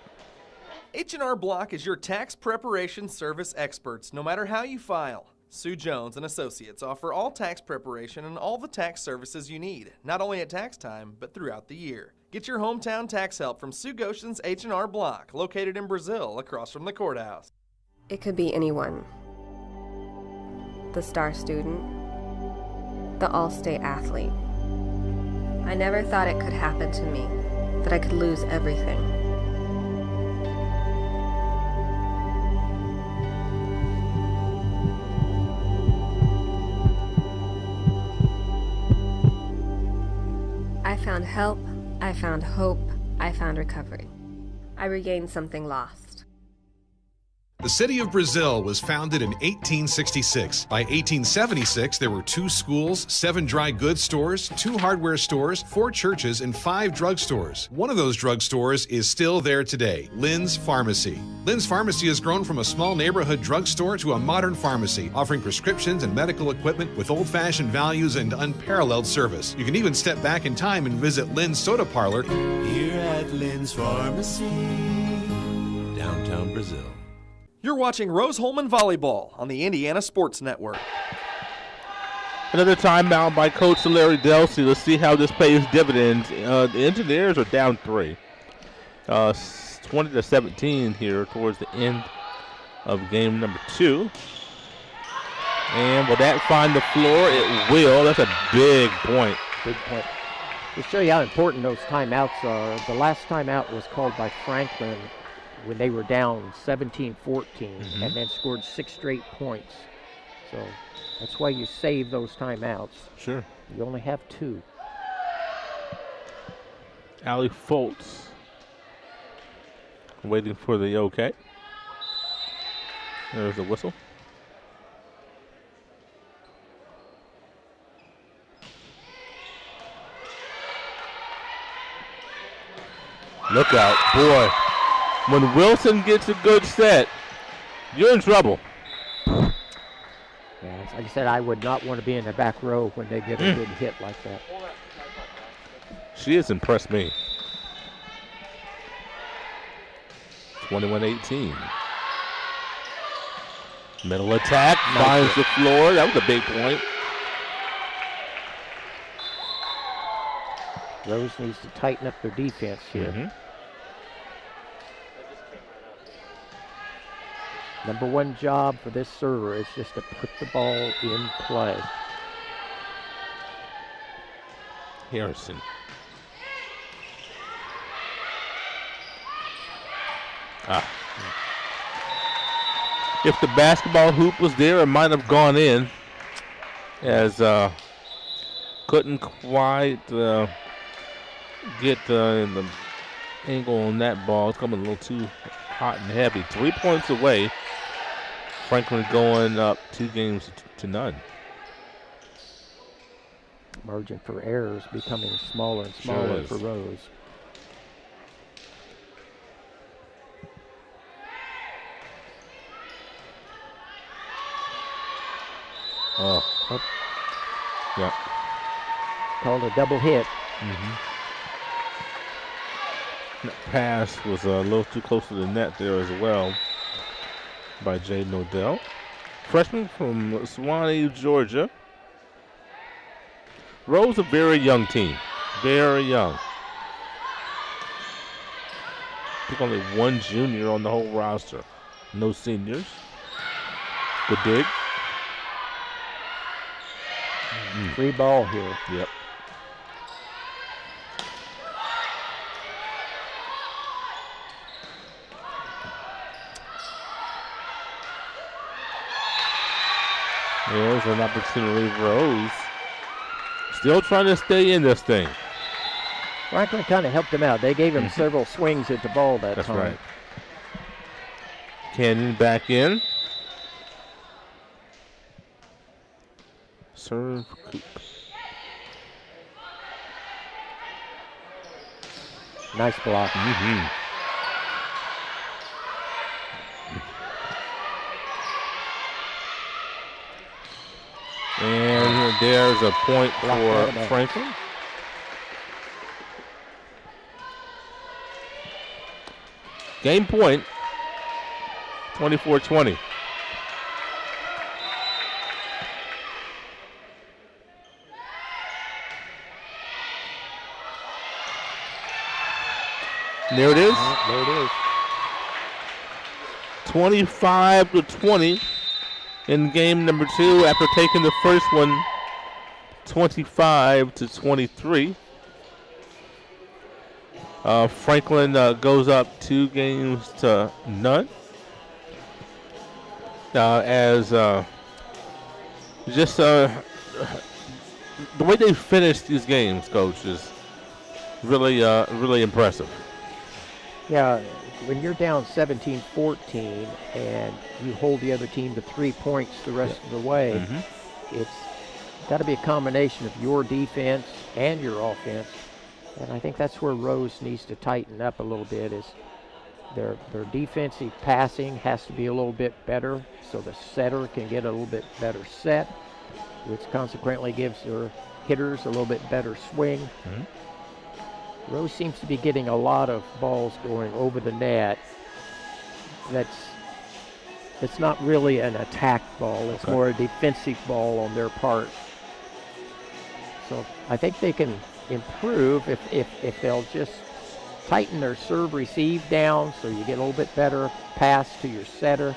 H&R Block is your tax preparation service experts, no matter how you file. Sue Jones and Associates offer all tax preparation and all the tax services you need, not only at tax time, but throughout the year. Get your hometown tax help from Sue Goshen's H&R Block, located in Brazil, across from the courthouse. It could be anyone. The star student, the all-state athlete. I never thought it could happen to me, that I could lose everything. I found help, I found hope, I found recovery. I regained something lost. The city of Brazil was founded in 1866. By 1876, there were 2 schools, 7 dry goods stores, 2 hardware stores, 4 churches, and 5 drugstores. One of those drugstores is still there today, Lynn's Pharmacy. Lynn's Pharmacy has grown from a small neighborhood drugstore to a modern pharmacy, offering prescriptions and medical equipment with old-fashioned values and unparalleled service. You can even step back in time and visit Lynn's Soda Parlor Here at Lynn's Pharmacy, downtown Brazil. You're watching Rose-Hulman Volleyball on the Indiana Sports Network. Another timeout by Coach Larry Delsey. Let's see how this pays dividends. The Engineers are down 3. 20-17 here towards the end of game number 2. And will that find the floor? It will. That's a big point. Big point. To show you how important those timeouts are, the last timeout was called by Franklin when they were down 17-14 and then scored 6 straight points. So that's why you save those timeouts. Sure. You only have 2. Allie Foltz waiting for the okay. There's a whistle. Look out, boy. When Wilson gets a good set, you're in trouble. Yeah, like I said, I would not want to be in the back row when they get a good hit like that. She has impressed me. 21-18. Middle attack, finds the floor. That was a big point. Rose needs to tighten up their defense here. Number 1 job for this server is just to put the ball in play. Harrison. If the basketball hoop was there, it might have gone in, as couldn't quite get in the angle on that ball. It's coming a little too hot and heavy. 3 points away. Franklin going up 2 games to none. Margin for error is becoming smaller and smaller for Rose. Oh. Yeah. Called a double hit. That pass was a little too close to the net there as well by Jaden Odell. Freshman from Suwanee, Georgia. Rose, a very young team. Very young. I think only 1 junior on the whole roster. No seniors. Good dig. Free ball here. Yep. There's an opportunity for Rose. Still trying to stay in this thing. Franklin kind of helped him out. They gave him several swings at the ball that time. That's right. Canyon back in. Serve Coop. Nice block. And there's a point for Franklin. Game point, 24-20. There it is. There it is. 25-20 in game number 2 after taking the first one 25-23. Franklin goes up 2 games to none. As just the way they finished these games, Coach, is really, really impressive. Yeah, when you're down 17-14 and you hold the other team to 3 points the rest of the way, it's got to be a combination of your defense and your offense. And I think that's where Rose needs to tighten up a little bit, is their defensive passing has to be a little bit better so the setter can get a little bit better set, which consequently gives their hitters a little bit better swing. Rose seems to be getting a lot of balls going over the net. It's not really an attack ball. It's more a defensive ball on their part. So I think they can improve if they'll just tighten their serve receive down so you get a little bit better pass to your setter.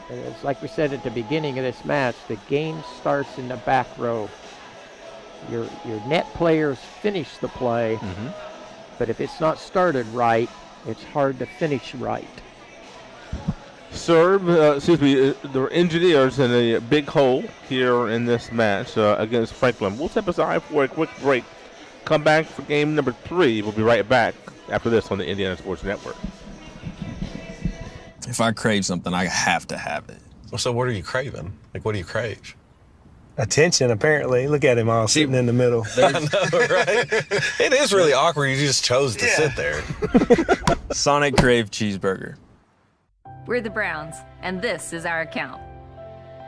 And it's like we said at the beginning of this match, the game starts in the back row. Your net players finish the play, but if it's not started right, it's hard to finish right. The Engineers in a big hole here in this match against Franklin. We'll step aside for a quick break. Come back for game number 3. We'll be right back after this on the Indiana Sports Network. If I crave something, I have to have it. Well, so what are you craving? Like, what do you crave? Attention, apparently. Look at him all sitting in the middle. I know, right? It is really awkward. You just chose to sit there. Sonic Crave Cheeseburger. We're the Browns, and this is our account.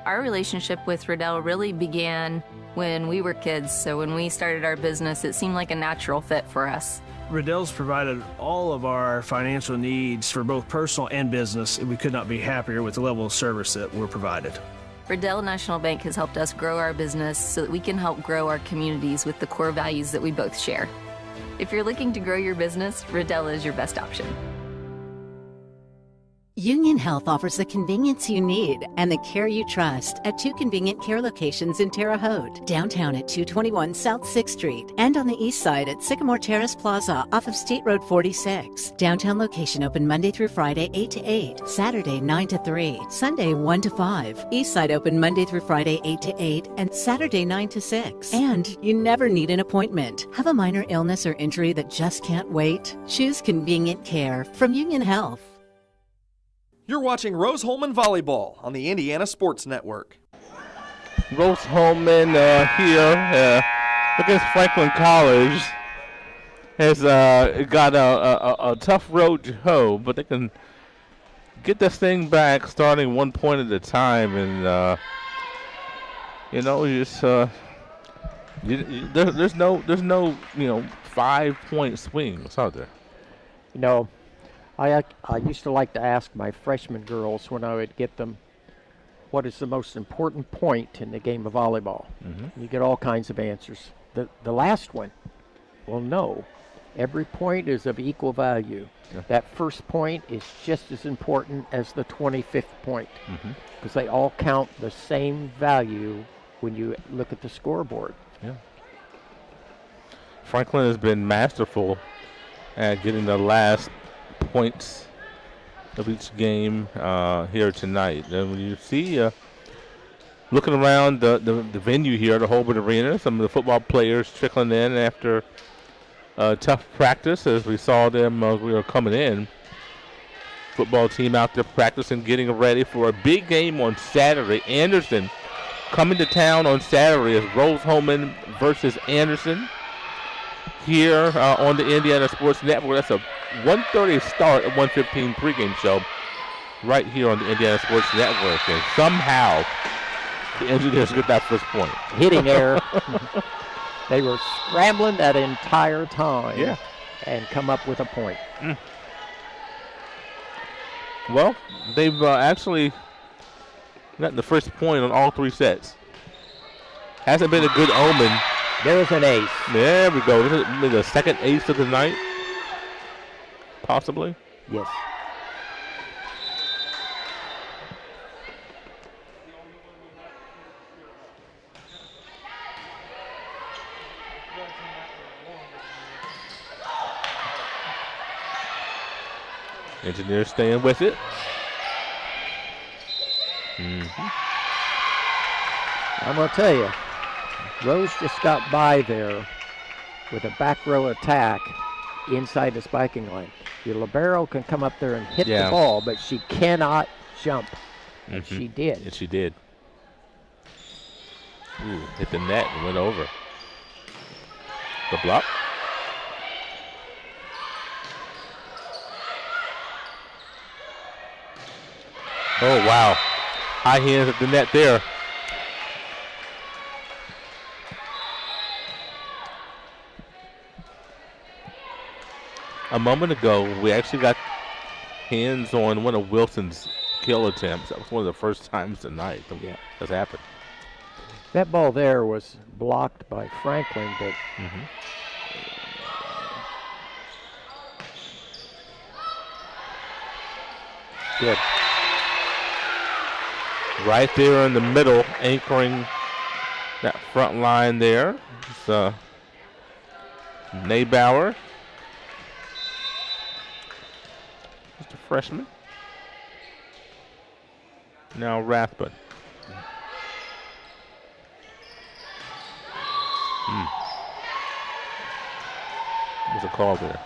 Our relationship with Riddell really began when we were kids, so when we started our business, it seemed like a natural fit for us. Riddell's provided all of our financial needs for both personal and business, and we could not be happier with the level of service that we're provided. Riddell National Bank has helped us grow our business so that we can help grow our communities with the core values that we both share. If you're looking to grow your business, Riddell is your best option. Union Health offers the convenience you need and the care you trust at 2 convenient care locations in Terre Haute, downtown at 221 South 6th Street, and on the east side at Sycamore Terrace Plaza off of State Road 46. Downtown location open Monday through Friday 8 to 8, Saturday 9 to 3, Sunday 1 to 5. East side open Monday through Friday 8 to 8 and Saturday 9 to 6. And you never need an appointment. Have a minor illness or injury that just can't wait? Choose convenient care from Union Health. You're watching Rose-Hulman Volleyball on the Indiana Sports Network. Rose-Hulman here against Franklin College has got a tough road to hoe, but they can get this thing back starting 1 point at a time. And, there's no 5-point swings out there. I used to like to ask my freshman girls when I would get them, what is the most important point in the game of volleyball? You get all kinds of answers. The last one, well, no. Every point is of equal value. That first point is just as important as the 25th point because they all count the same value when you look at the scoreboard. Franklin has been masterful at getting the last points of each game here tonight. And when you see, looking around the venue here, the Holbert Arena, some of the football players trickling in after tough practice as we saw them as we were coming in. Football team out there practicing, getting ready for a big game on Saturday. Anderson coming to town on Saturday as Rose-Hulman versus Anderson here on the Indiana Sports Network. That's a 1:30 start at 1:15 pregame show right here on the Indiana Sports Network. And somehow the Engineers get that first point. Hitting error. They were scrambling that entire time and come up with a point. Well, they've actually gotten the first point on all 3 sets. Hasn't been a good omen. There's an ace. There we go. This is the second ace of the night, possibly. Yes. Engineers staying with it. I'm going to tell you, Rose just got by there with a back row attack inside the spiking line. Your libero can come up there and hit Yeah. the ball, but she cannot jump. And Mhm. she did. And she did. Ooh, hit the net and went over. The block. Oh, wow. High hands at the net there. A moment ago, we actually got hands on one of Wilson's kill attempts. That was one of the first times tonight that's happened. That ball there was blocked by Franklin, but good. Right there in the middle, anchoring that front line there. It's Naybauer. Just a freshman. Now Rathbun. What's a call there?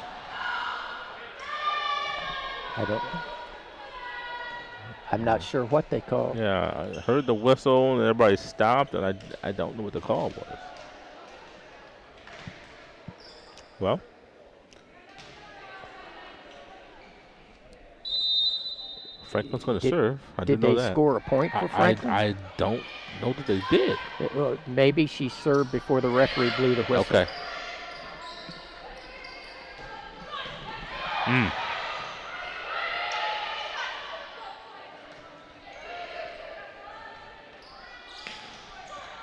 I'm not sure what they called. Yeah, I heard the whistle and everybody stopped, and I don't know what the call was. Well, Franklin's going to serve. I Did didn't know they that. score a point for Franklin? I don't know that they did. Well, maybe she served before the referee blew the whistle. Okay.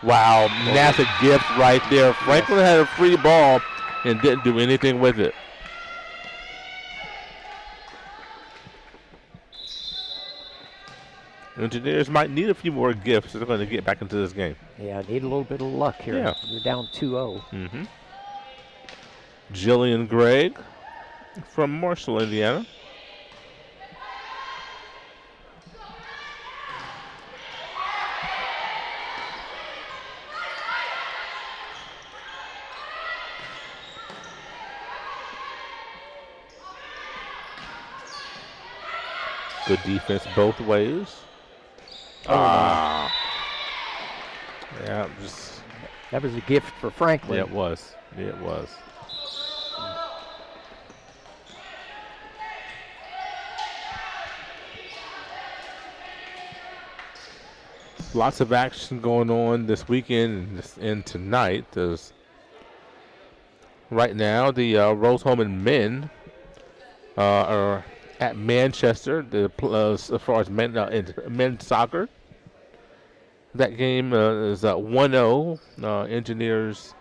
Wow, that's a gift right there. Franklin had a free ball and didn't do anything with it. Engineers might need a few more gifts if they're going to get back into this game. Yeah, need a little bit of luck here. Yeah. We're down 2-0. Jillian Gregg from Marshall, Indiana. Good defense both ways. Yeah, just that was a gift for Franklin. Yeah, it was. It was. Lots of action going on this weekend and tonight. Right now, the Rose-Hulman men are at Manchester as far as men's soccer. That game is 1-0. Engineers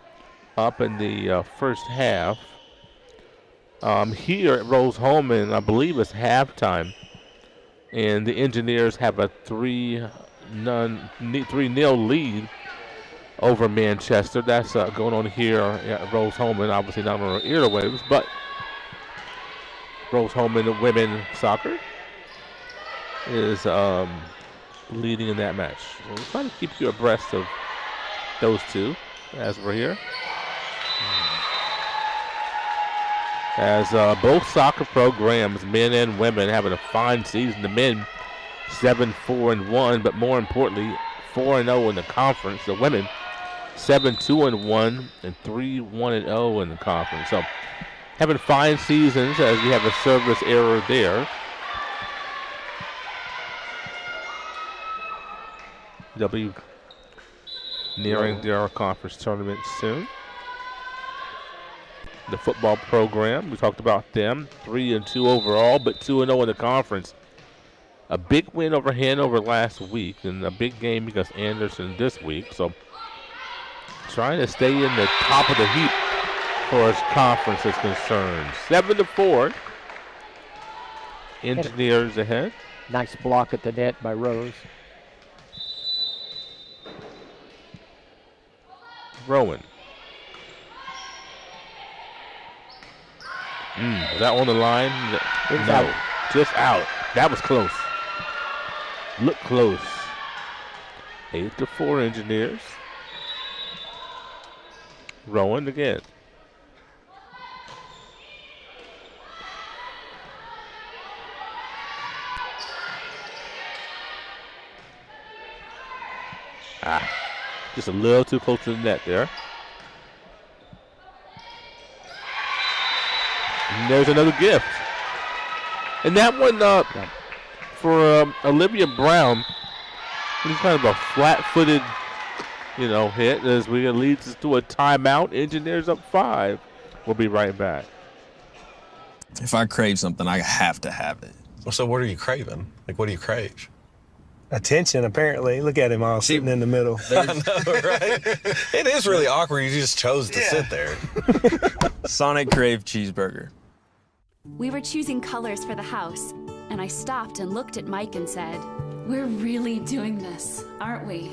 up in the first half. Here at Rose-Hulman, I believe it's halftime, and the Engineers have a 3-0 lead over Manchester. That's going on here at Rose-Hulman. Obviously not on our airwaves, but Rose-Hulman women soccer is leading in that match. So we're trying to keep you abreast of those two as we're here. As both soccer programs, men and women, having a fine season. The men 7-4-1, but more importantly, 4-0 in the conference. The women 7-2-1 and 3-1-0 in the conference. So having fine seasons as we have a service error there. They'll be nearing their conference tournament soon. The football program, we talked about them, 3-2 overall, but 2-0 in the conference. A big win over Hanover last week, and a big game against Anderson this week. So trying to stay in the top of the heap as conference is concerned. 7-4. Engineers ahead. Nice block at the net by Rose. Rowan. Is that on the line? It's no, out. Just out. That was close. Look close. 8-4 Engineers. Rowan again. Just a little too close to the net there. And there's another gift. And that one for Olivia Brown, it's kind of a flat-footed, hit as we leads us to a timeout. Engineers up 5. We'll be right back. If I crave something, I have to have it. Well, so what are you craving? Like, what do you crave? Attention, apparently. Look at him all sitting in the middle. I know, right? It is really awkward. You just chose to sit there. Sonic Crave Cheeseburger. We were choosing colors for the house, and I stopped and looked at Mike and said, "We're really doing this, aren't we?"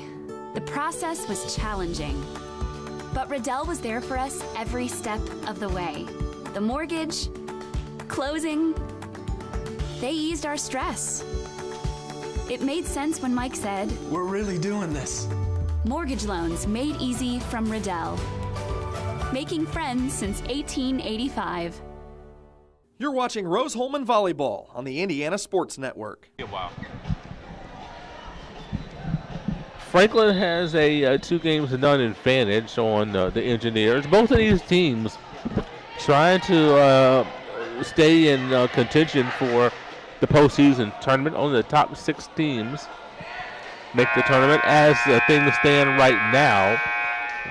The process was challenging, but Riddell was there for us every step of the way. The mortgage, closing, they eased our stress. It made sense when Mike said, "We're really doing this." Mortgage loans made easy from Riddell. Making friends since 1885. You're watching Rose-Hulman Volleyball on the Indiana Sports Network. Wow. Franklin has a 2-games-to-none advantage on the Engineers. Both of these teams trying to stay in contention for the postseason tournament. Only the top 6 teams make the tournament. As things stand right now,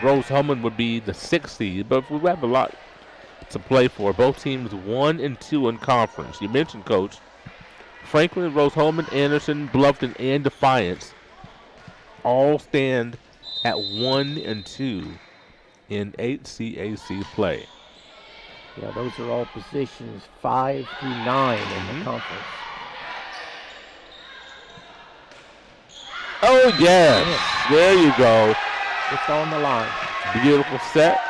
Rose-Hulman would be the 6th seed, but we have a lot to play for. Both teams 1 and 2 in conference. You mentioned, Coach, Franklin, Rose-Hulman, Anderson, Bluffton, and Defiance all stand at 1 and 2 in HCAC play. Yeah, those are all positions 5 through 9 in the conference. Oh, yes. There you go. It's on the line. Beautiful set.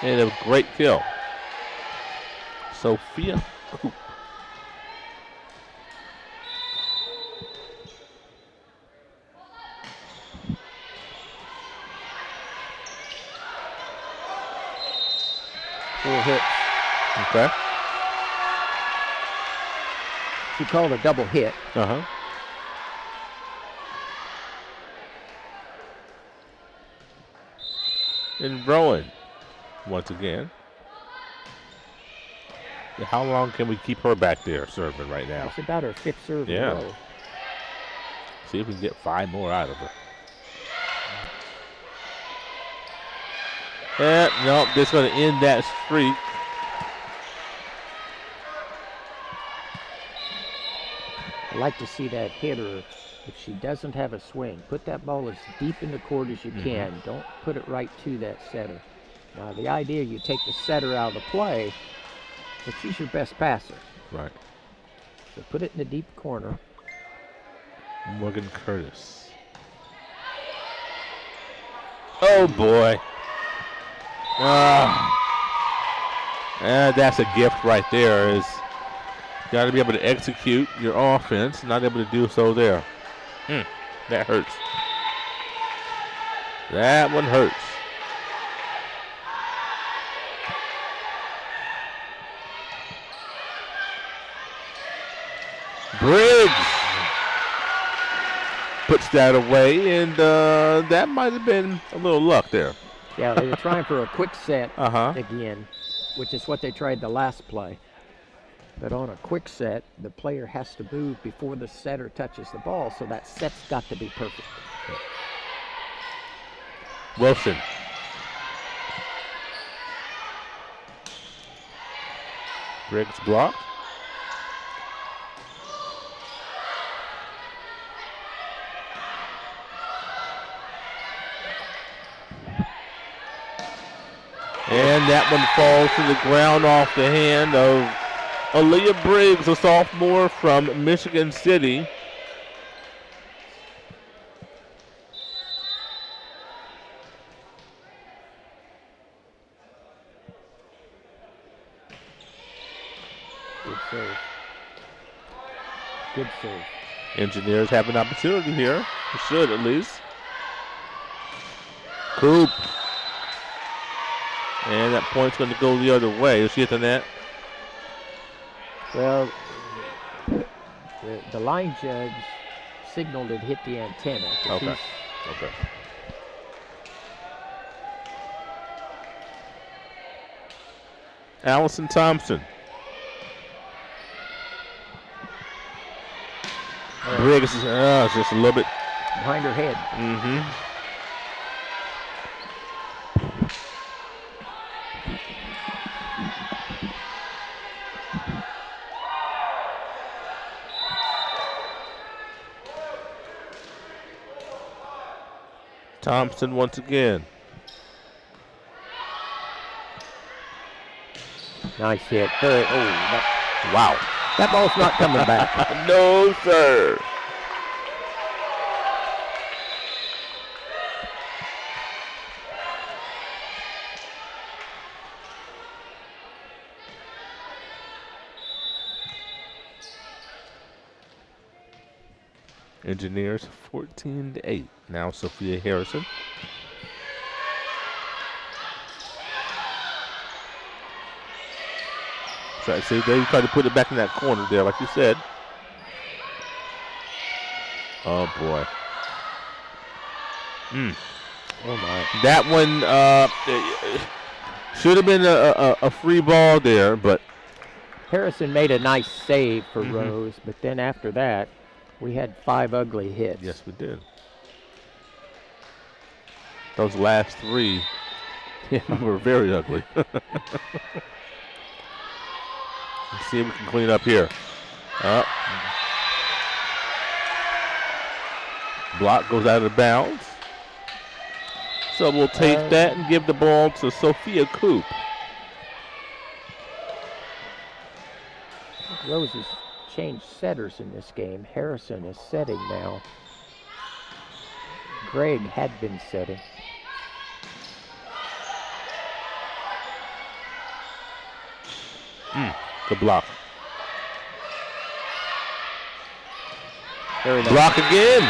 And a great kill. Sophia Coop. Full hit. Okay. She called a double hit. Uh-huh. And Rowan, once again. How long can we keep her back there serving right now? It's about her 5th serve in a Yeah. row. See if we can get 5 more out of her. Nope, that's going to end that streak. I like to see that hitter, if she doesn't have a swing, put that ball as deep in the court as you can. Don't put it right to that setter. Now, the idea, you take the setter out of the play, but she's your best passer. Right. So put it in the deep corner. Morgan Curtis. Oh, boy. That's a gift right there. Is got to be able to execute your offense. Not able to do so there. That hurts. That one hurts. Briggs puts that away, and that might have been a little luck there. Yeah, they were trying for a quick set Uh-huh. again, which is what they tried the last play. But on a quick set, the player has to move before the setter touches the ball, so that set's got to be perfect. Wilson. Briggs blocked. And that one falls to the ground off the hand of Aaliyah Briggs, a sophomore from Michigan City. Good serve. Good serve. Engineers have an opportunity here. They should, at least. Coop. And that point's going to go the other way. Is she at the net? Well, the line judge signaled it hit the antenna. Okay. Okay. Allison Thompson. Briggs is just a little bit behind her head. Mm-hmm. Thompson once again. Nice hit. Wow. That ball's not coming back. No, sir. Engineers 14-8. Now Sophia Harrison. So see, they tried to put it back in that corner there, like you said. Oh boy. Oh my. That one should have been a free ball there, but Harrison made a nice save for Rose, but then after that, we had 5 ugly hits. Yes, we did. Those last 3 were very ugly. Let's see if we can clean up here. Block goes out of bounds. So we'll take that and give the ball to Sophia Coop. Rose has changed setters in this game. Harrison is setting now. Greg had been setting. Good block. Very nice. Block again.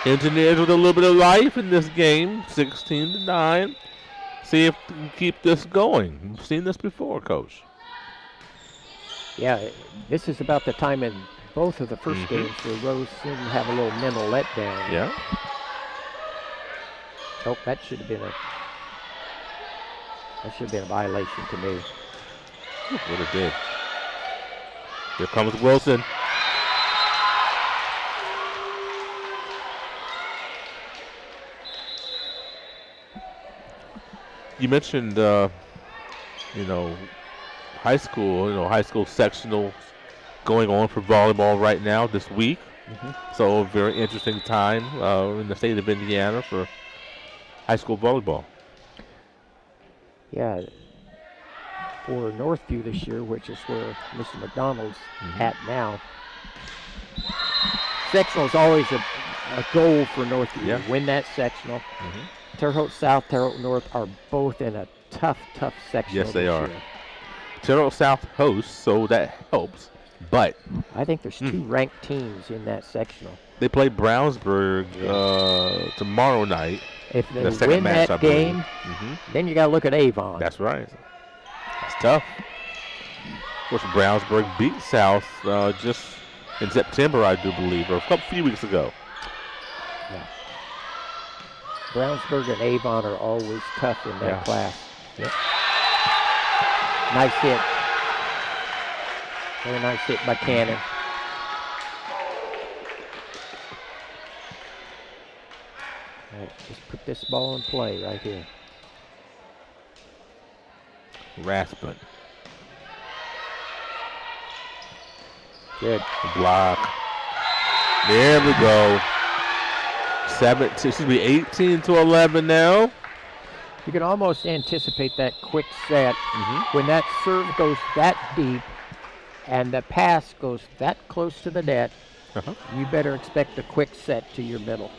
Engineers with a little bit of life in this game, 16-9. See if we can keep this going. We've seen this before, Coach. Yeah, this is about the time in both of the first games where Rose seemed to have a little mental letdown. Yeah. Oh, that should have been a violation to me. What it did. Here comes Wilson. You mentioned, high school sectionals going on for volleyball right now this week. So a very interesting time in the state of Indiana for high school volleyball. Yeah, for Northview this year, which is where Mr. McDonald's at now, sectional is always a goal for Northview. Yeah. Win that sectional. Terre Haute South, Terre Haute North are both in a tough sectional. Yes, they this are. year. Terre Haute South hosts, so that helps. But I think there's 2 ranked teams in that sectional. they play Brownsburg tomorrow night. If they the second win match, that I believe. game, then you got to look at Avon. That's right. That's tough. Of course, Brownsburg beat South just in September, I do believe, or a few weeks ago. Yeah. Brownsburg and Avon are always tough in that class. Yep. Nice hit. Very nice hit by Cannon. All right, just put this ball in play right here. Raspin. Good. Block. There we go. 18-11 now. You can almost anticipate that quick set when that serve goes that deep and the pass goes that close to the net. You better expect a quick set to your middle.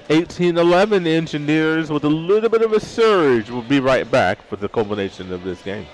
18-11 Engineers with a little bit of a surge. We'll be right back for the culmination of this game.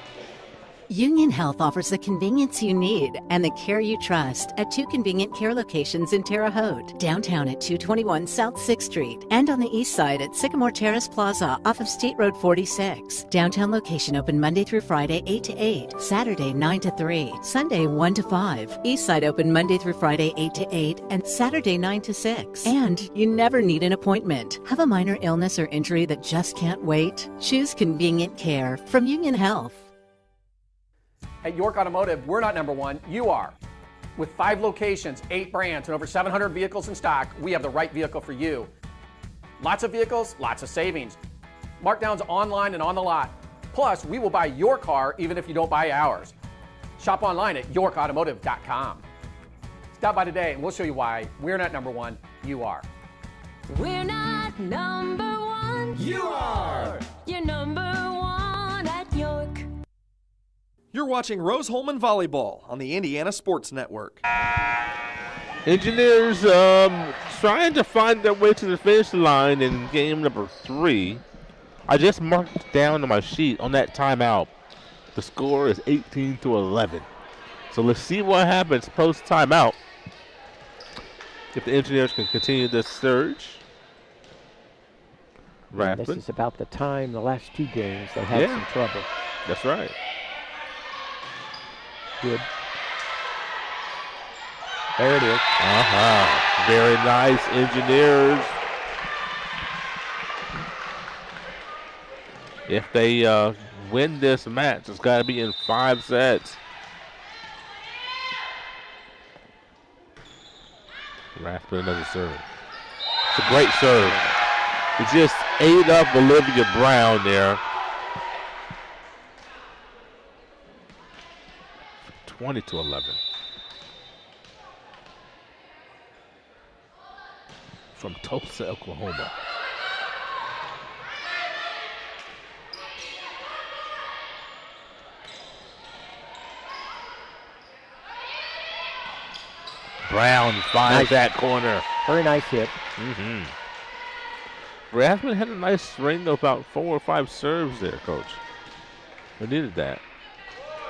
Union Health offers the convenience you need and the care you trust at 2 convenient care locations in Terre Haute, downtown at 221 South 6th Street, and on the east side at Sycamore Terrace Plaza off of State Road 46. Downtown location open Monday through Friday 8 to 8, Saturday 9 to 3, Sunday 1 to 5. East side open Monday through Friday 8 to 8, and Saturday 9 to 6. And you never need an appointment. Have a minor illness or injury that just can't wait? Choose convenient care from Union Health. At York Automotive, we're not number one, you are. With 5 locations, 8 brands, and over 700 vehicles in stock, we have the right vehicle for you. Lots of vehicles, lots of savings. Markdowns online and on the lot. Plus, we will buy your car even if you don't buy ours. Shop online at yorkautomotive.com. Stop by today and we'll show you why we're not number one, you are. We're not number one. You are. You're number one at York. You're watching Rose-Hulman Volleyball on the Indiana Sports Network. Engineers trying to find their way to the finish line in game number 3. I just marked down on my sheet on that timeout. The score is 18-11. So let's see what happens post timeout. If the Engineers can continue this surge. This is about the time the last 2 games they had some trouble. That's right. Good. There it is. Very nice, Engineers. If they win this match, it's got to be in 5 sets. Rath with another serve. It's a great serve. It just ate up Olivia Brown there. 20-11. From Tulsa, Oklahoma. Brown finds that corner. Very nice hit. Rathman had a nice string of about 4 or 5 serves there, Coach. We needed that.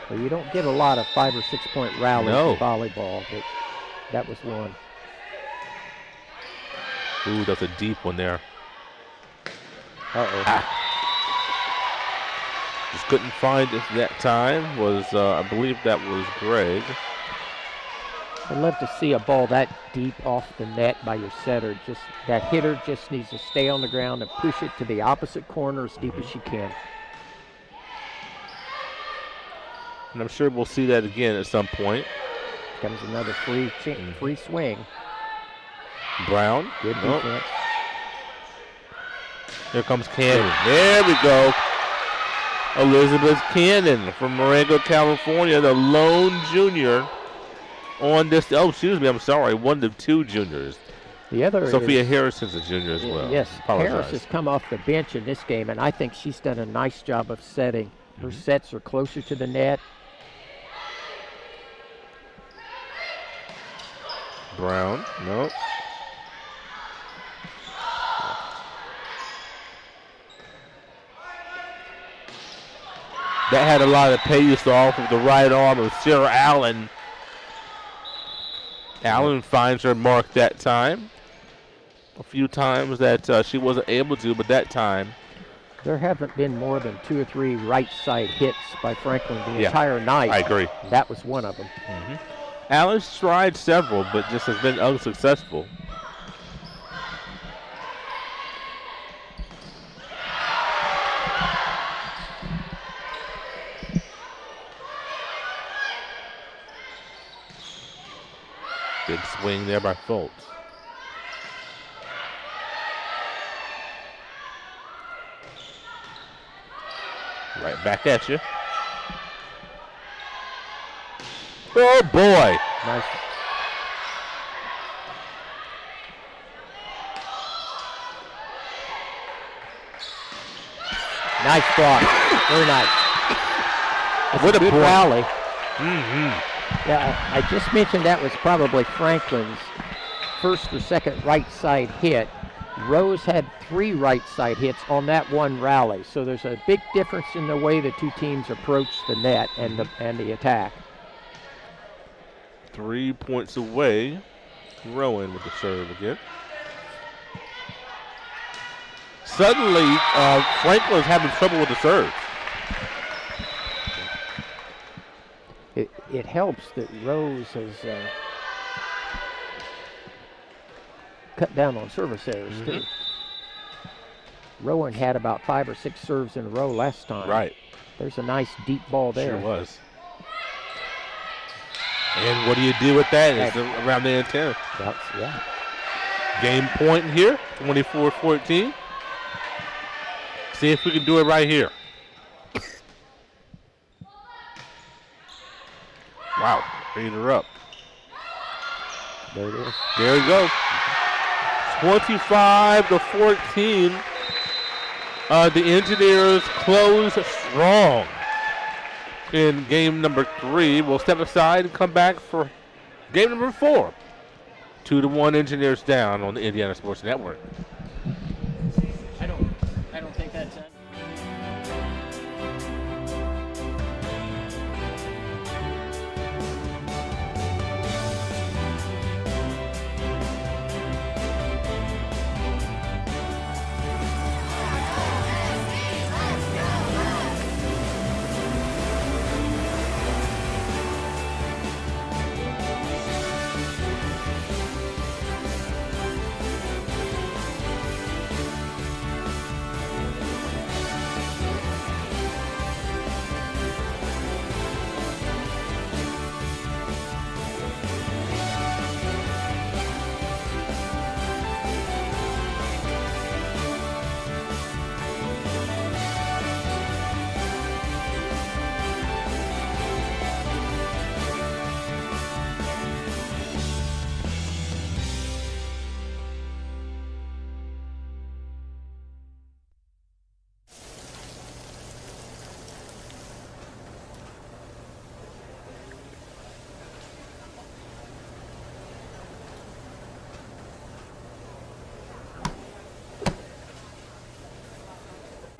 Well, you don't get a lot of 5 or 6 point rallies in volleyball, but that was one. Ooh, that's a deep one there. Just couldn't find it that time. I believe that was Greg. I'd love to see a ball that deep off the net by your setter. Just that hitter just needs to stay on the ground and push it to the opposite corner as deep as she can. And I'm sure we'll see that again at some point. Comes another free swing. Brown. Good defense. Here comes Cannon. There we go. Elizabeth Cannon from Marengo, California, the lone junior on this. Oh, excuse me, I'm sorry. One of 2 juniors. The other Sophia Harrison's a junior as well. Yes, Harris has come off the bench in this game, and I think she's done a nice job of setting. Her sets are closer to the net. Brown, no. That had a lot of pace off of the right arm of Sarah Allen. Allen finds her mark that time. A few times that she wasn't able to, but that time. There haven't been more than 2 or 3 right side hits by Franklin the entire night. I agree. That was one of them. Allen's tried several, but just has been unsuccessful. Big swing there by Fultz. Right back at you. Oh boy. Nice. Nice block. Very nice. What a good point. rally. Yeah, I just mentioned that was probably Franklin's first or second right side hit. Rose had 3 right side hits on that one rally, so there's a big difference in the way the two teams approach the net and the attack. 3 points away. Rowan with the serve again. Suddenly, Franklin's having trouble with the serve. It helps that Rose has cut down on service errors, too. Rowan had about 5 or 6 serves in a row last time. Right. There's a nice deep ball there. Sure was. And what do you do with that? It's around the antenna. Yeah. Game point here, 24-14. See if we can do it right here. Wow, beat her up. There it is. There you go. 25-14. The Engineers close strong in game number 3. We'll step aside and come back for game number 4. 2-1 Engineers down on the Indiana Sports Network. I don't think that's it.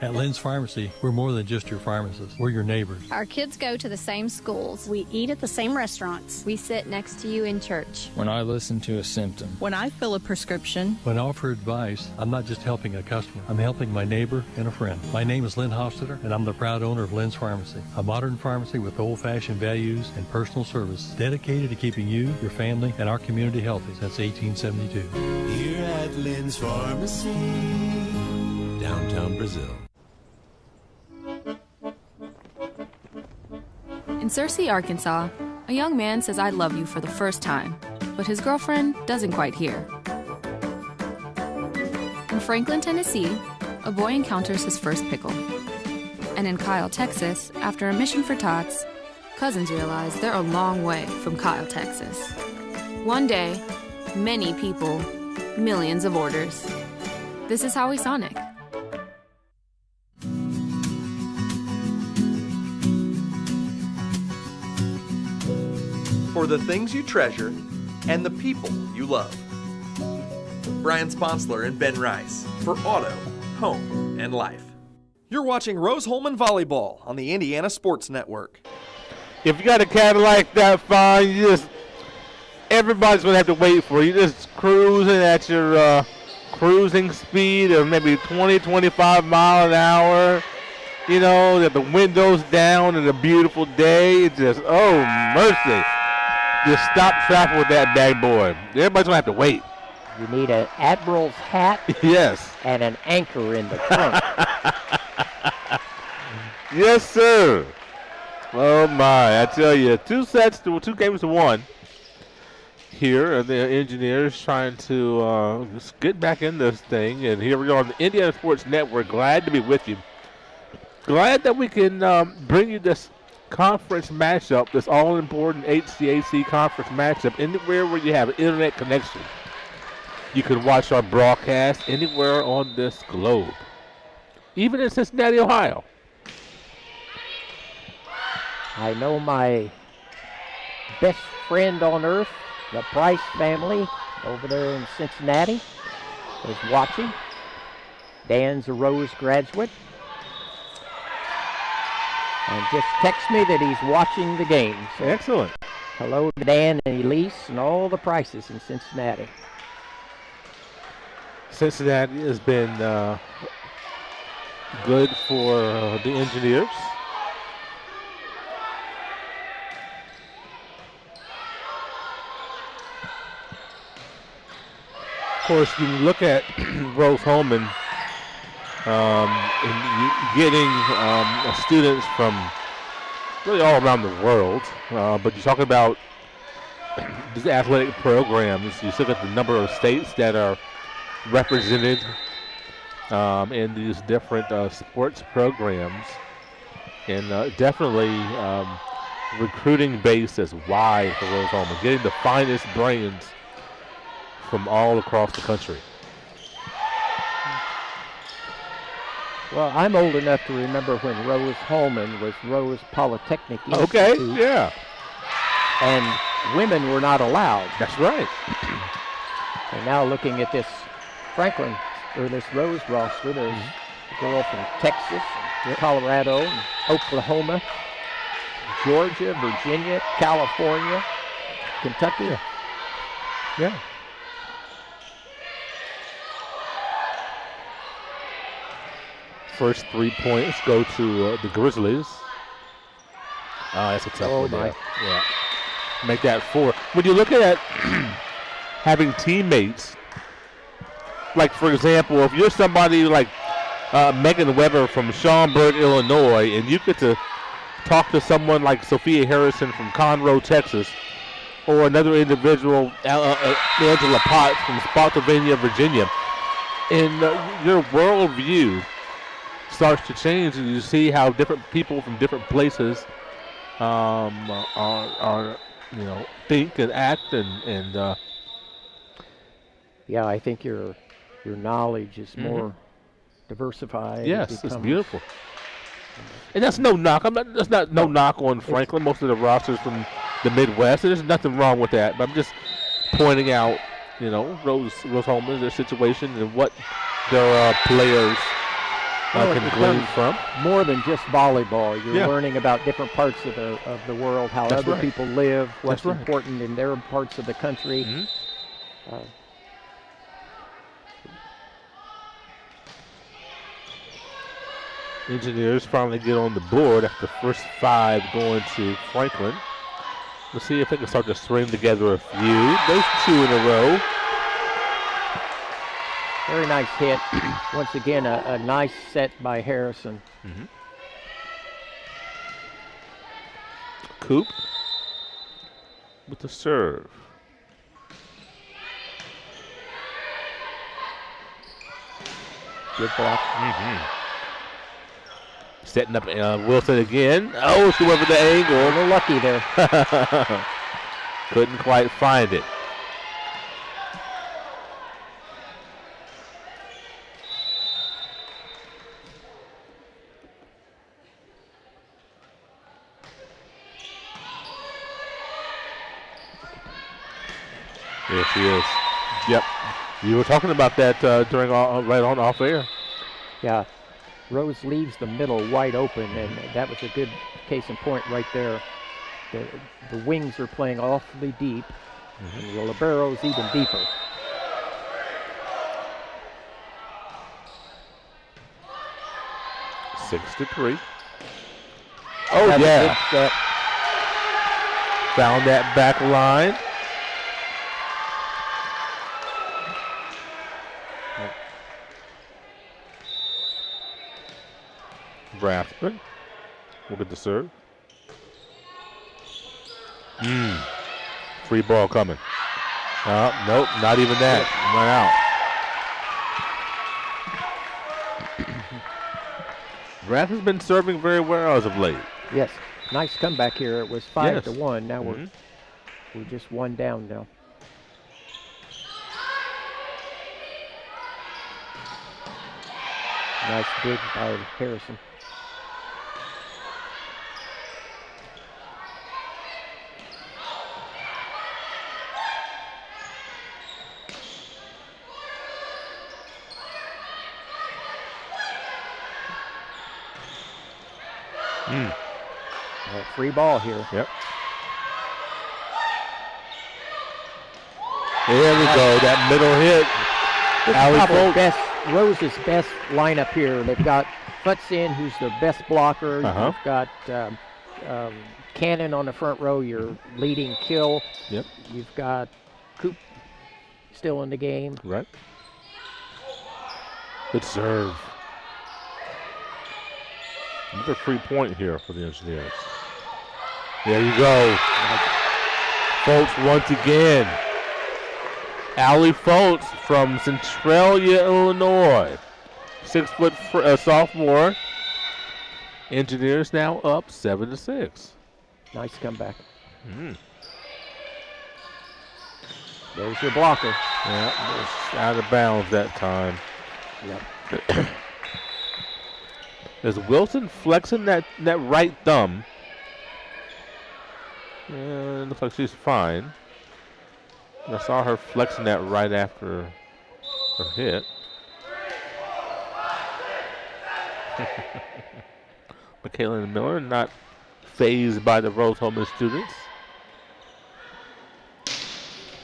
At Lynn's Pharmacy, we're more than just your pharmacist. We're your neighbors. Our kids go to the same schools. We eat at the same restaurants. We sit next to you in church. When I listen to a symptom. When I fill a prescription. When I offer advice, I'm not just helping a customer. I'm helping my neighbor and a friend. My name is Lynn Hofstadter, and I'm the proud owner of Lynn's Pharmacy, a modern pharmacy with old-fashioned values and personal service dedicated to keeping you, your family, and our community healthy since 1872. Here at Lynn's Pharmacy, downtown Brazil. In Searcy, Arkansas, a young man says I love you for the first time, but his girlfriend doesn't quite hear. In Franklin, Tennessee, a boy encounters his first pickle. And in Kyle, Texas, after a mission for tots, cousins realize they're a long way from Kyle, Texas. One day, many people, millions of orders. This is Howie Sonic. For the things you treasure and the people you love. Brian Sponsler and Ben Rice for Auto, Home, and Life. You're watching Rose-Hulman Volleyball on the Indiana Sports Network. If you got a Cadillac that fine, everybody's going to have to wait for you. Just cruising at your cruising speed of maybe 20, 25 miles an hour. You know, that the windows down and a beautiful day. It's just, oh, mercy. Just stop traffic with that bad boy. Everybody's going to have to wait. You need an admiral's hat. Yes. And an anchor in the trunk. Yes, sir. Oh, my. I tell you, 2 games to 1. Here, the Engineers trying to just get back in this thing. And here we are on the Indiana Sports Network. Glad to be with you. Glad that we can bring you this conference matchup, this all-important HCAC conference matchup, anywhere where you have an internet connection. You can watch our broadcast anywhere on this globe, even in Cincinnati, Ohio. I know my best friend on earth, the Price family, over there in Cincinnati. is watching. Dan's a Rose graduate. And just text me that he's watching the game. So excellent. Hello to Dan and Elise and all the Prices in Cincinnati. Cincinnati has been good for the Engineers. Of course, you look at Rose-Hulman and getting students from really all around the world, but you're talking about these athletic programs. You look at the number of states that are represented in these different sports programs, and definitely recruiting base is wide for Rose-Hulman, getting the finest brains from all across the country. Well, I'm old enough to remember when Rose-Hulman was Rose Polytechnic Okay, Institute, yeah. and women were not allowed. That's right. And now looking at this Franklin, or this Rose roster, there's a girl from Texas, and Colorado, and Oklahoma, Georgia, Virginia, California, Kentucky. Yeah. First 3 points go to the Grizzlies. That's a tough one. My. Yeah. Make that 4. When you look at having teammates, like for example, if you're somebody like Megan Weber from Schaumburg, Illinois, and you get to talk to someone like Sophia Harrison from Conroe, Texas, or another individual, Angela Potts from Spotsylvania, Virginia, and your worldview starts to change, and you see how different people from different places are think and act, and yeah, I think your knowledge is more diversified. Yes, it's beautiful. And that's no knock. That's not no knock on Franklin. Most of the rosters from the Midwest. There's nothing wrong with that. But I'm just pointing out, Rose-Hulman, their situation, and what their players can glean from. More than just volleyball. You're learning about different parts of the world, how other people live, what's important in their parts of the country. Engineers finally get on the board after the first 5 going to Franklin. Let's see if they can start to string together a few. Those 2 in a row. Very nice hit. Once again, a nice set by Harrison. Coop with the serve. Good block. Setting up Wilson again. Oh, she went for the angle. A little lucky there. Couldn't quite find it. There she is. Yep. You were talking about that during right on off air. Yeah. Rose leaves the middle wide open, and that was a good case in point right there. The wings are playing awfully deep, and the libero's even deeper. Six to 3. Oh, yeah. Found that back line. Raspin will get the serve. Free ball coming. Nope, not even that. Went out. Rath has been serving very well as of late. Yes, nice comeback here. It was 5-1. Now we're just 1 down now. Nice dig by Harrison. Free ball here. Yep. There we go. That middle hit. Rose's best lineup here. They've got Futzin, who's their best blocker. You've got Cannon on the front row, your leading kill. Yep. You've got Coop still in the game. Right. Good serve. Another free point here for the Engineers. There you go. Folks, once again. Allie Foltz from Centralia, Illinois. 6-foot sophomore. Engineers now up 7-6. Nice comeback. There's your blocker. Yeah, it's out of bounds that time. Yep. There's Wilson flexing that right thumb. Looks like she's fine. I saw her flexing that right after her hit. Michaela Miller not fazed by the Rose-Hulman students.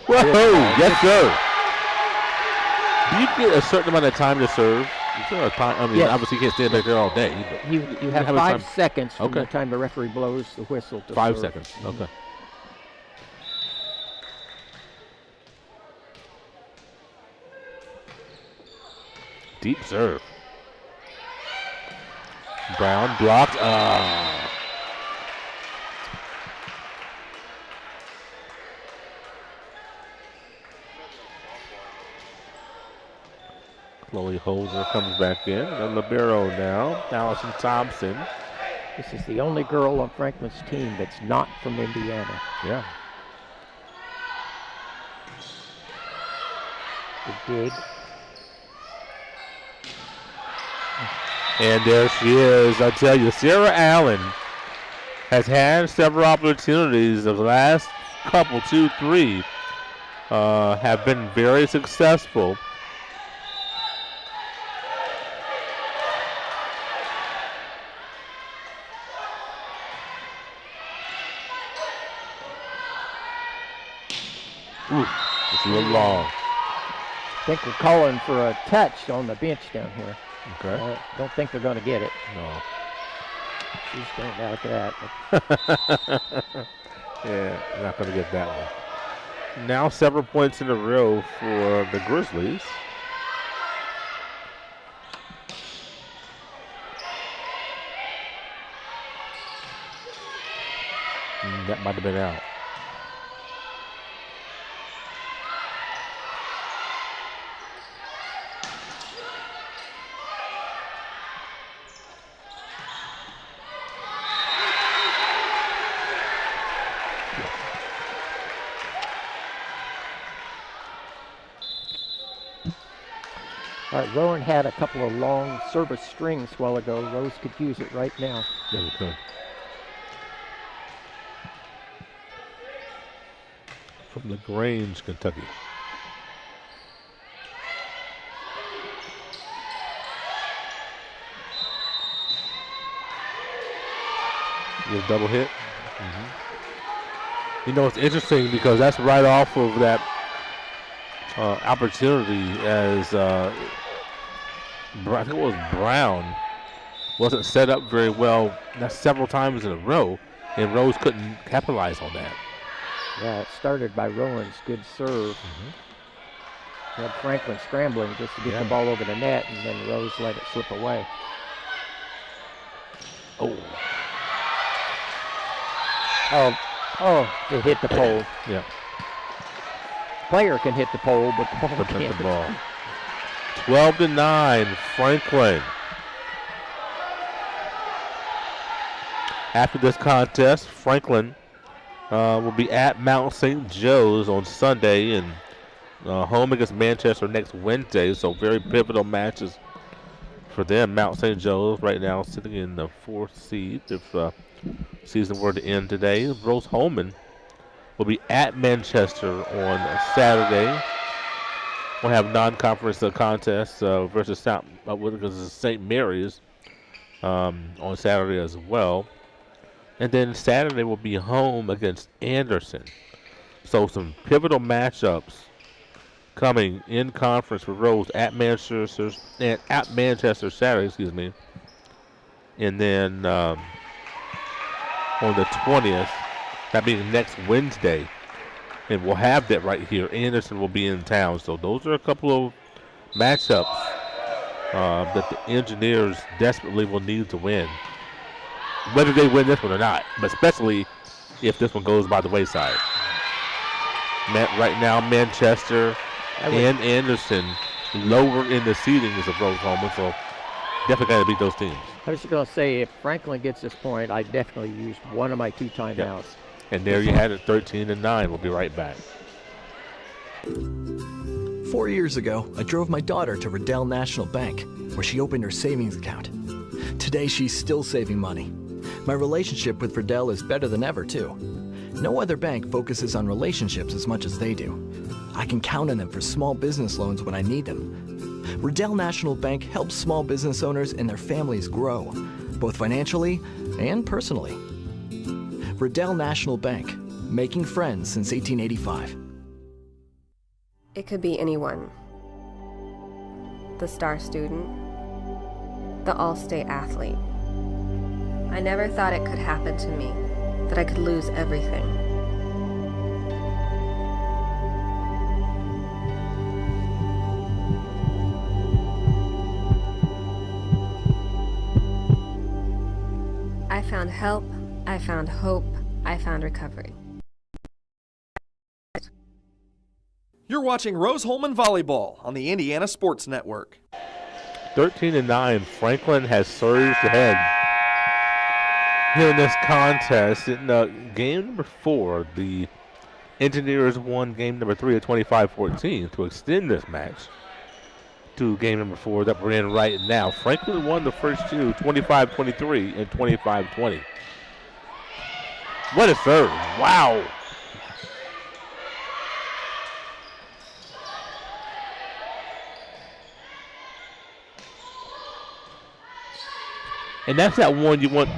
Whoa! Yes, sir. Do you get a certain amount of time to serve? Yes. Obviously you can't stand back there all day. But you have 5 seconds from the time the referee blows the whistle to 5 serve. seconds. Okay. Deep serve. Brown blocked. Chloe Holder comes back in. The libero now. Allison Thompson. This is the only girl on Franklin's team that's not from Indiana. Yeah. Good dig. And there she is. I tell you, Sarah Allen has had several opportunities. The last couple, 2, 3, have been very successful. Ooh, it's a little long. I think we're calling for a touch on the bench down here. Okay. Don't think they're going to get it. No. She's going to like that. Yeah, not going to get that one. Now several points in a row for the Grizzlies. That might have been out. All right, Rowan had a couple of long service strings a while ago. Rose could use it right now. There we go. From LaGrange, Kentucky. Your double hit. You know, it's interesting because that's right off of that opportunity as I think it was Brown wasn't set up very well. That's several times in a row, and Rose couldn't capitalize on that. Yeah, it started by Rowan's good serve. Had Franklin scrambling just to get the ball over the net, and then Rose let it slip away. Oh, it hit the pole. Yeah. Player can hit the pole, but the ball But can't. not the ball. 12-9, Franklin. After this contest, Franklin will be at Mount St. Joe's on Sunday and home against Manchester next Wednesday. So very pivotal matches for them. Mount St. Joe's right now sitting in the 4th seed if season were to end today. Rose-Hulman will be at Manchester on Saturday. We'll have non-conference contests versus St. Mary's on Saturday as well. And then Saturday will be home against Anderson. So some pivotal matchups coming in conference for Rose at Manchester Saturday, excuse me. And then on the 20th, that being next Wednesday, and we'll have that right here. Anderson will be in town. So those are a couple of matchups that the Engineers desperately will need to win, whether they win this one or not, but especially if this one goes by the wayside. Right now, Manchester and Anderson lower in the seedings of Rose-Hulman, so definitely got to beat those teams. I was going to say, if Franklin gets this point, I definitely used one of my 2 timeouts. Yep. And there you had it, 13-9. We'll be right back. 4 years ago, I drove my daughter to Riddell National Bank, where she opened her savings account. Today, she's still saving money. My relationship with Riddell is better than ever, too. No other bank focuses on relationships as much as they do. I can count on them for small business loans when I need them. Riddell National Bank helps small business owners and their families grow, both financially and personally. Riddell National Bank, making friends since 1885. It could be anyone. The star student, the all-state athlete. I never thought it could happen to me, that I could lose everything. I found help, I found hope, I found recovery. You're watching Rose-Hulman Volleyball on the Indiana Sports Network. 13-9, Franklin has surged ahead here in this contest. In game number 4, the Engineers won game number 3 at 25-14 to extend this match to game number 4 that we're in right now. Franklin won the first 2, 25-23 and 25-20. What a serve. Wow. And that's that one you want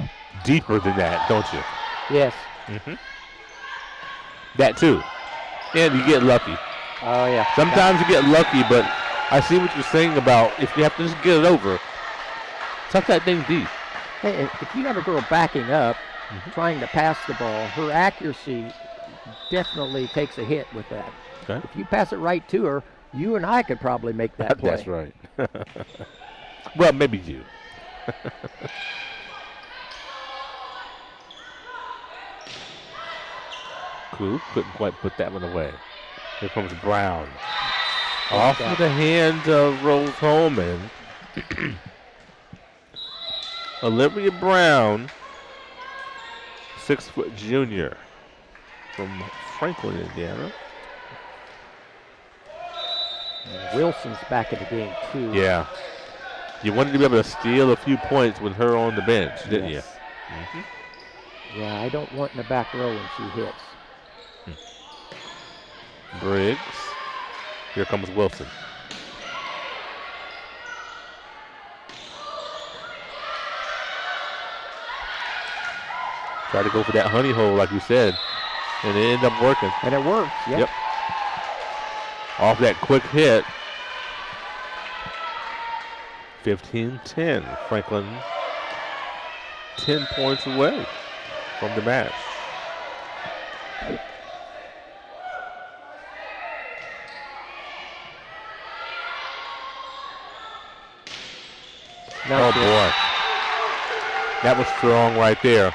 deeper than that, don't you? Yes. Mm-hmm. That too. And you get lucky. Oh, yeah. Sometimes you get lucky, but I see what you're saying about if you have to just get it over, tuck that thing deep. Hey, if you have a girl backing up, trying to pass the ball, her accuracy definitely takes a hit with that. Okay. If you pass it right to her, you and I could probably make that play. That's right. Well, maybe you. Cool. Couldn't quite put that one away. Here comes Brown. Off with the hands of Rose-Hulman. Olivia Brown, 6-foot junior from Franklin, Indiana. Wilson's back in the game, too. Yeah. You wanted to be able to steal a few points with her on the bench, didn't you? Mm-hmm. Yeah, I don't want in the back row when she hits. Briggs. Here comes Wilson. Try to go for that honey hole, like you said, and it ended up working. And it works, Yep. Off that quick hit. 15-10. Franklin 10 points away from the match. Oh, boy. That was strong right there.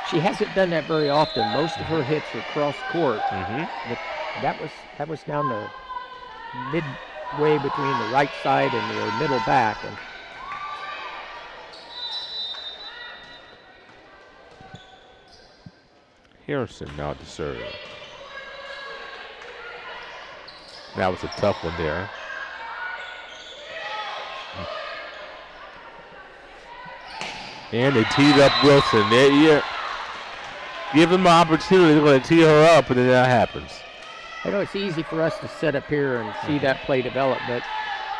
She hasn't done that very often. Most of her hits are cross court. Mm-hmm. But that was down the midway between the right side and the middle back. And Harrison now to serve. That was a tough one there. And they teed up Wilson. Give them an opportunity. They're going to tee her up, and then that happens. I know it's easy for us to sit up here and see that play develop, but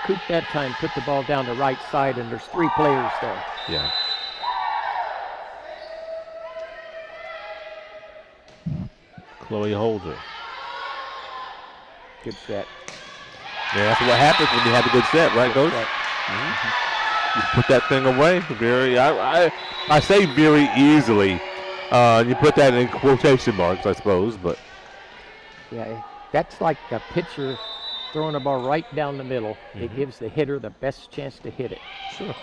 Coop that time put the ball down the right side, and there's 3 players there. Yeah. Chloe Holder. Good set. Yeah, that's what happens when you have a good set, right, Coach? You put that thing away very. I say very easily. You put that in quotation marks, I suppose, but Yeah, that's like a pitcher throwing a ball right down the middle. It gives the hitter the best chance to hit it. Sure.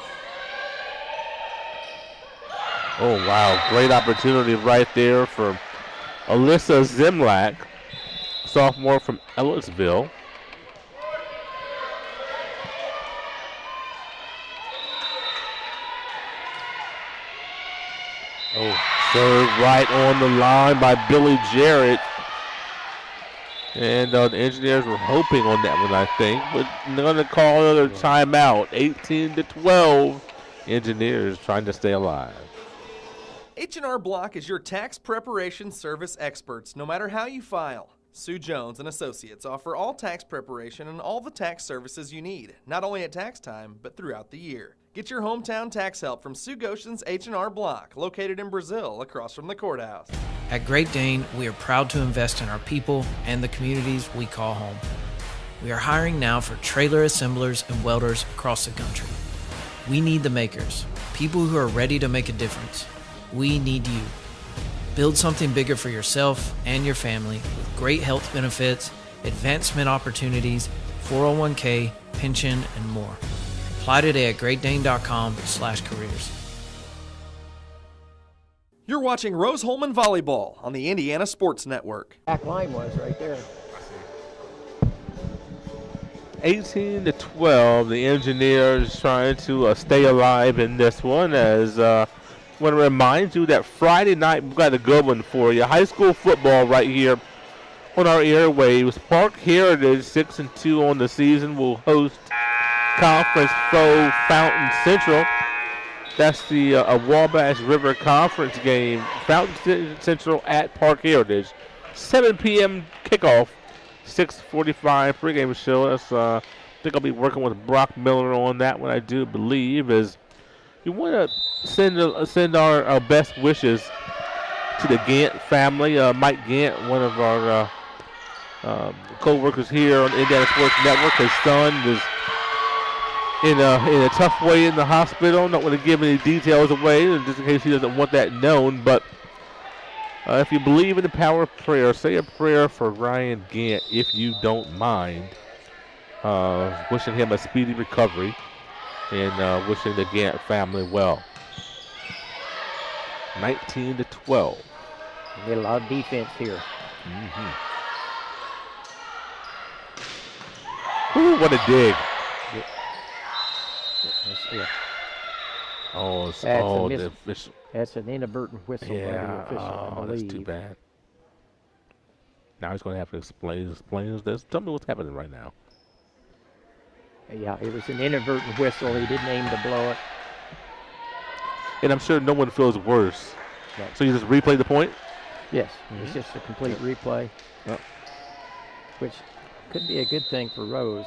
Oh, wow. Great opportunity right there for Alyssa Zimlak, sophomore from Ellisville. Oh, serve right on the line by Billy Jarrett. And the Engineers were hoping on that one, I think, but they're going to call another timeout. 18-12. Engineers trying to stay alive. H&R Block is your tax preparation service experts, no matter how you file. Sue Jones and Associates offer all tax preparation and all the tax services you need, not only at tax time, but throughout the year. Get your hometown tax help from Sue Goshen's H&R Block, located in Brazil, across from the courthouse. At Great Dane, we are proud to invest in our people and the communities we call home. We are hiring now for trailer assemblers and welders across the country. We need the makers, people who are ready to make a difference. We need you. Build something bigger for yourself and your family with great health benefits, advancement opportunities, 401k, pension, and more. Apply today at greatdane.com/careers. You're watching Rose-Hulman Volleyball on the Indiana Sports Network. Back line was right there. 18-12. The Engineers trying to stay alive in this one. As I want to remind you that Friday night we've got a good one for you. High school football right here on our airwaves. Park Heritage 6-2 on the season will host conference foe Fountain Central. That's the Wabash River Conference game. Fountain Central at Park Heritage. 7 p.m. kickoff. 6:45 pregame show. That's, I think I'll be working with Brock Miller on that one, I do believe. Is you want to send our best wishes to the Gant family. Mike Gant, one of our co-workers here on the Indiana Sports Network. His son is in a tough way in the hospital. Not want to give any details away, just in case he doesn't want that known. But if you believe in the power of prayer, say a prayer for Ryan Gant, if you don't mind. Wishing him a speedy recovery and wishing the Gant family well. 19-12. Get a lot of defense here. Ooh, what a dig. That's an inadvertent whistle by the official, I believe. That's too bad. Now he's going to have to explain this. Tell me what's happening right now. Yeah, it was an inadvertent whistle. He didn't aim to blow it. And I'm sure no one feels worse. Right. So you just replay the point? Yes, it's just a complete replay, which could be a good thing for Rose.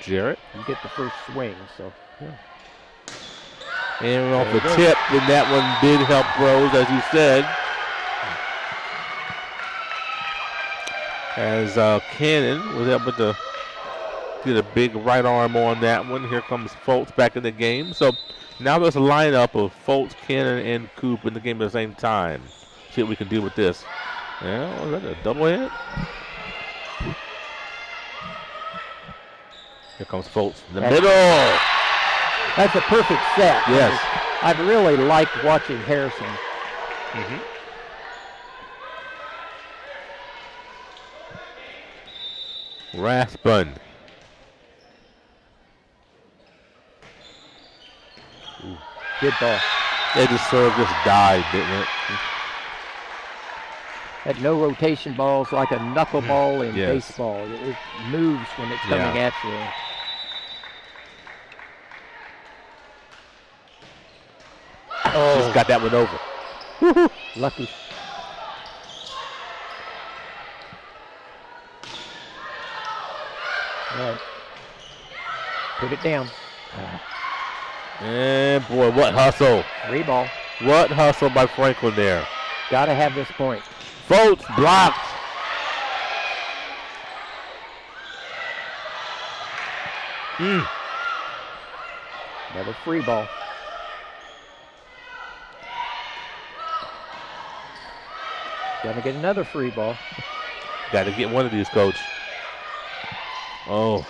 Jarrett? You get the first swing, so. And off the tip, and that one did help Rose, as you said. As Cannon was able to get a big right arm on that one. Here comes Fultz back in the game. So now there's a lineup of Fultz, Cannon, and Coop in the game at the same time. See what we can do with this. Yeah, was that a double hit? Here comes Fultz in the middle. That's a perfect set. Yes. I've really liked watching Harrison. Rathbun. Good ball. They just died, didn't it? That no rotation ball is like a knuckleball in baseball. It moves when it's coming at you. Just got that one over. Woo-hoo. Lucky. All right. Put it down. And boy, what hustle. Reball. What hustle by Franklin there. Got to have this point. Foltz blocked. Another free ball. Gonna get another free ball. Got to get one of these, Coach. Oh.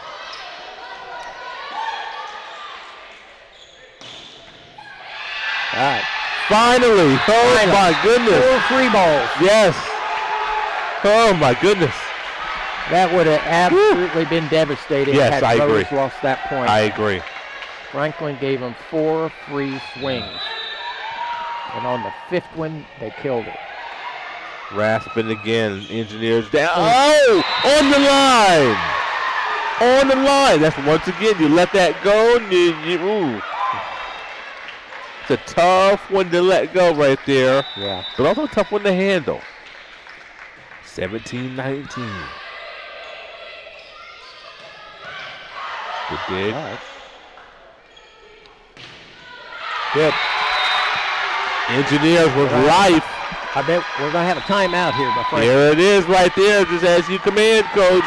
All right. Finally. Oh, my goodness. 4 free balls. Yes. Oh, my goodness. That would have absolutely been devastating Yes, had I Rose agree. lost that point. I agree. Franklin gave him 4 free swings. And on the 5th one, they killed it. Raspin again. Engineers down. Oh! On the line! On the line. That's once again, you let that go. Ooh. It's a tough one to let go right there. Yeah. But also a tough one to handle. 17-19. Good dig. All right. Good. Engineers with life. I bet we're going to have a timeout here, my friend. There it is right there, just as you command, Coach.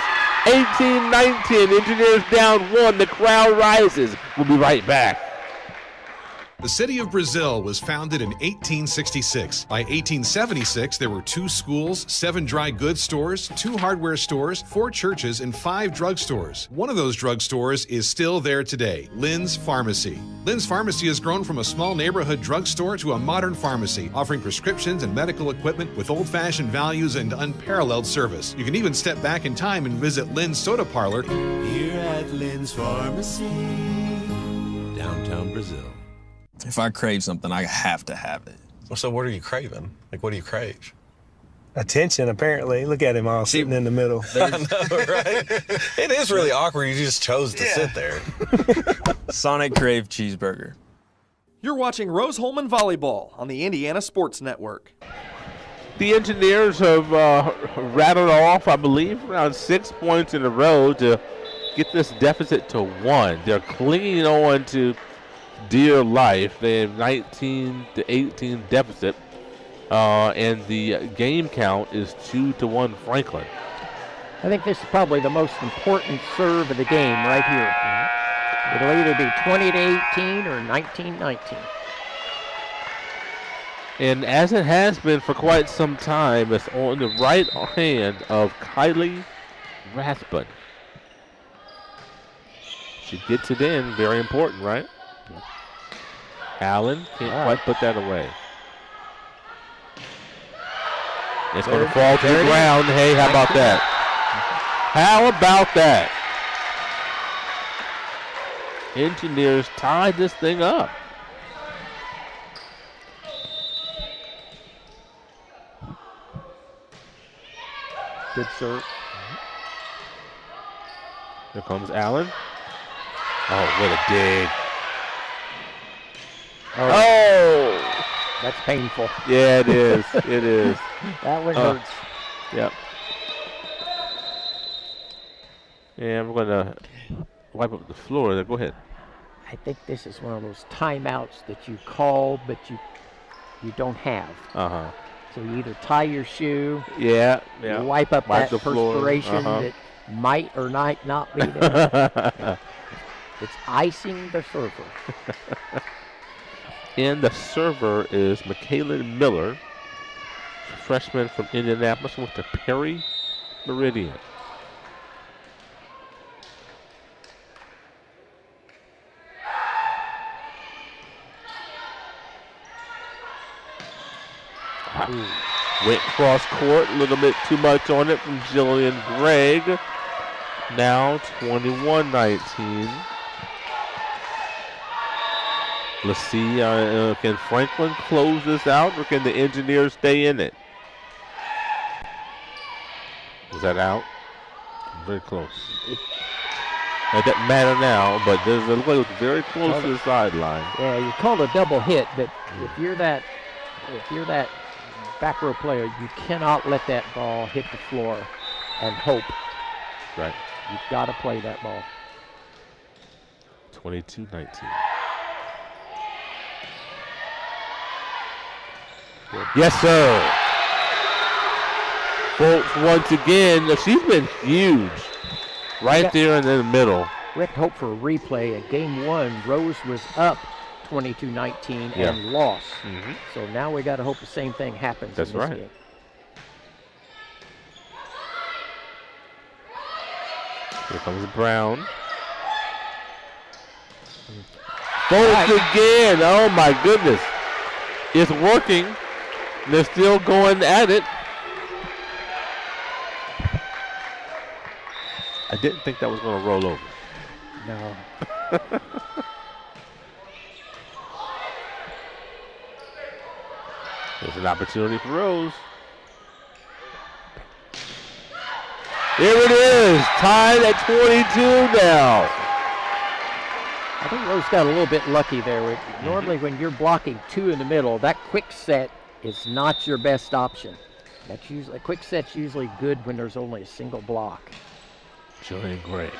18-19, Engineers down 1. The crowd rises. We'll be right back. The city of Brazil was founded in 1866. By 1876, there were 2 schools, 7 dry goods stores, 2 hardware stores, 4 churches, and 5 drugstores. One of those drugstores is still there today, Lynn's Pharmacy. Lynn's Pharmacy has grown from a small neighborhood drugstore to a modern pharmacy, offering prescriptions and medical equipment with old-fashioned values and unparalleled service. You can even step back in time and visit Lynn's Soda Parlor Here at Lynn's Pharmacy, downtown Brazil. If I crave something, I have to have it. Well, so what are you craving? Like, what do you crave? Attention, apparently. Look at him all sitting in the middle. I know, right? It is really awkward. You just chose to sit there. Sonic Crave Cheeseburger. You're watching Rose-Hulman Volleyball on the Indiana Sports Network. The Engineers have rattled off, I believe, around 6 points in a row to get this deficit to 1. They're clinging on to dear life. They have 19-18 deficit, and the game count is 2-1 Franklin. I think this is probably the most important serve of the game right here. It'll either be 20-18 or 19-19. And as it has been for quite some time, it's on the right hand of Kylie Raspin. She gets it in, very important, right? Yeah. Allen can't quite put that away. It's going to fall to the ground. Hey, how about that? How about that? Engineers tied this thing up. Good serve. Here comes Allen. Oh, what a dig. Oh! That's painful. Yeah, it is. It is. That one hurts. Yep. And we're going to wipe up the floor there. Go ahead. I think this is one of those timeouts that you call, but you don't have. Uh-huh. So you either tie your shoe, yeah. you wipe up that the floor. perspiration that might or might not be there. It's icing the server. And the server is Michaela Miller, freshman from Indianapolis, with the Perry Meridian. Went cross court, a little bit too much on it from Jillian Gregg. Now 21-19. Let's see, can Franklin close this out, or can the Engineers stay in it? Was that out? Very close. It doesn't matter now, but there's a look like very close to the sideline. Yeah, you called a double hit, but if you're that back row player, you cannot let that ball hit the floor and hope. Right. You've got to play that ball. 22-19. Yes, sir. Folks, once again, she's been huge right there in the middle. We have to hope for a replay. In game one, Rose was up 22-19 and lost. So now we got to hope the same thing happens. That's in this right. game. Here comes Brown. Folks again. Oh my goodness. It's working. They're still going at it. I didn't think that was going to roll over. No. There's an opportunity for Rose. Here it is, tied at 22 now. I think Rose got a little bit lucky there. Normally when you're blocking two in the middle, that quick set is not your best option. That's usually, a quick set's usually good when there's only a single block. Jillian Gray.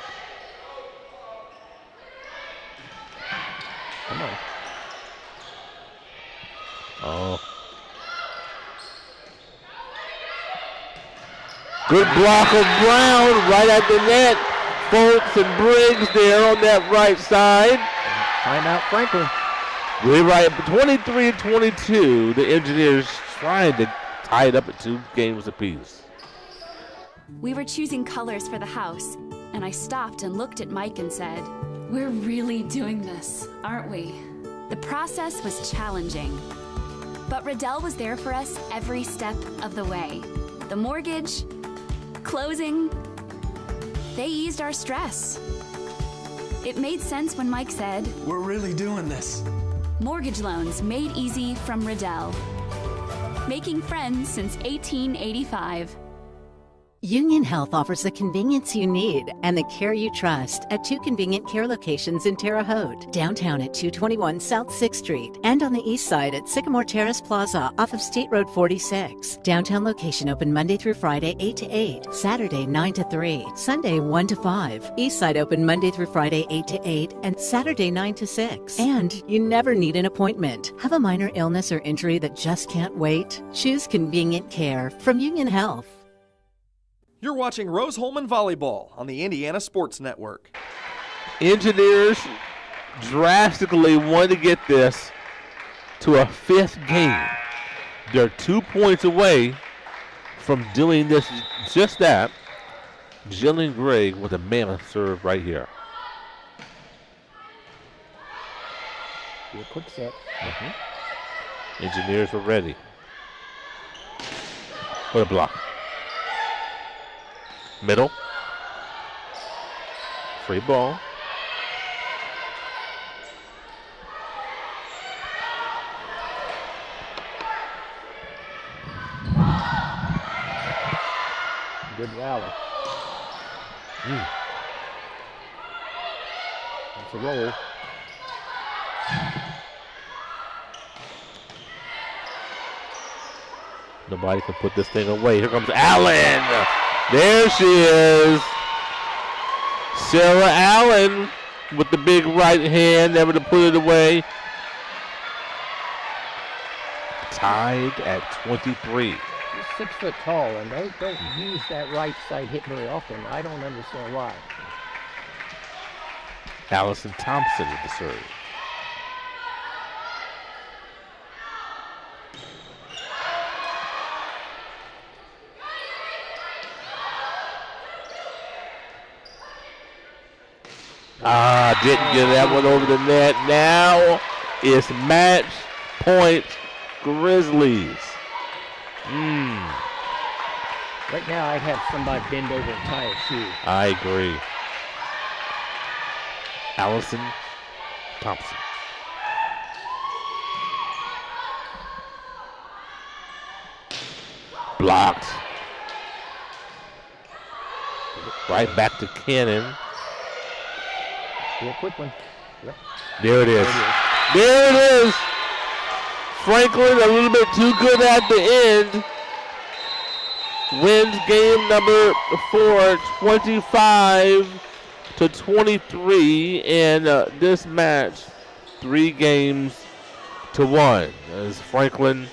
Come on. Oh. Good block of Brown right at the net. Foltz and Briggs there on that right side. Timeout Franklin. We're right, 23-22. The Engineers trying to tie it up at 2 games apiece. We were choosing colors for the house, and I stopped and looked at Mike and said, "We're really doing this, aren't we?" The process was challenging, but Riddell was there for us every step of the way. The mortgage, closing, they eased our stress. It made sense when Mike said, "We're really doing this." Mortgage loans made easy from Riddell. Making friends since 1885. Union Health offers the convenience you need and the care you trust at 2 convenient care locations in Terre Haute, downtown at 221 South 6th Street, and on the east side at Sycamore Terrace Plaza off of State Road 46. Downtown location open Monday through Friday 8 to 8, Saturday 9 to 3, Sunday 1 to 5. East side open Monday through Friday 8 to 8, and Saturday 9 to 6. And you never need an appointment. Have a minor illness or injury that just can't wait? Choose convenient care from Union Health. You're watching Rose-Hulman Volleyball on the Indiana Sports Network. Engineers drastically want to get this to a 5th game. They're 2 points away from doing this, just that. Jillian Gray with a mammoth serve right here. Do a quick set. Engineers are ready. What a block. Middle. Free ball. Good rally. That's a roll. Nobody can put this thing away. Here comes Allen. There she is. Sarah Allen with the big right hand, never to put it away. Tied at 23. She's 6 foot tall, and they don't use that right side hit very often. I don't understand why. Allison Thompson with the serve. Didn't get that one over the net. Now it's match point Grizzlies. Right now I'd have somebody bend over and tie a shoe. I agree. Allison Thompson. Blocked. Right back to Cannon. Do a quick one. Yep. There it is. There it is. Franklin a little bit too good at the end. Wins game number 4, 25-23, and this match 3 games to 1 as Franklin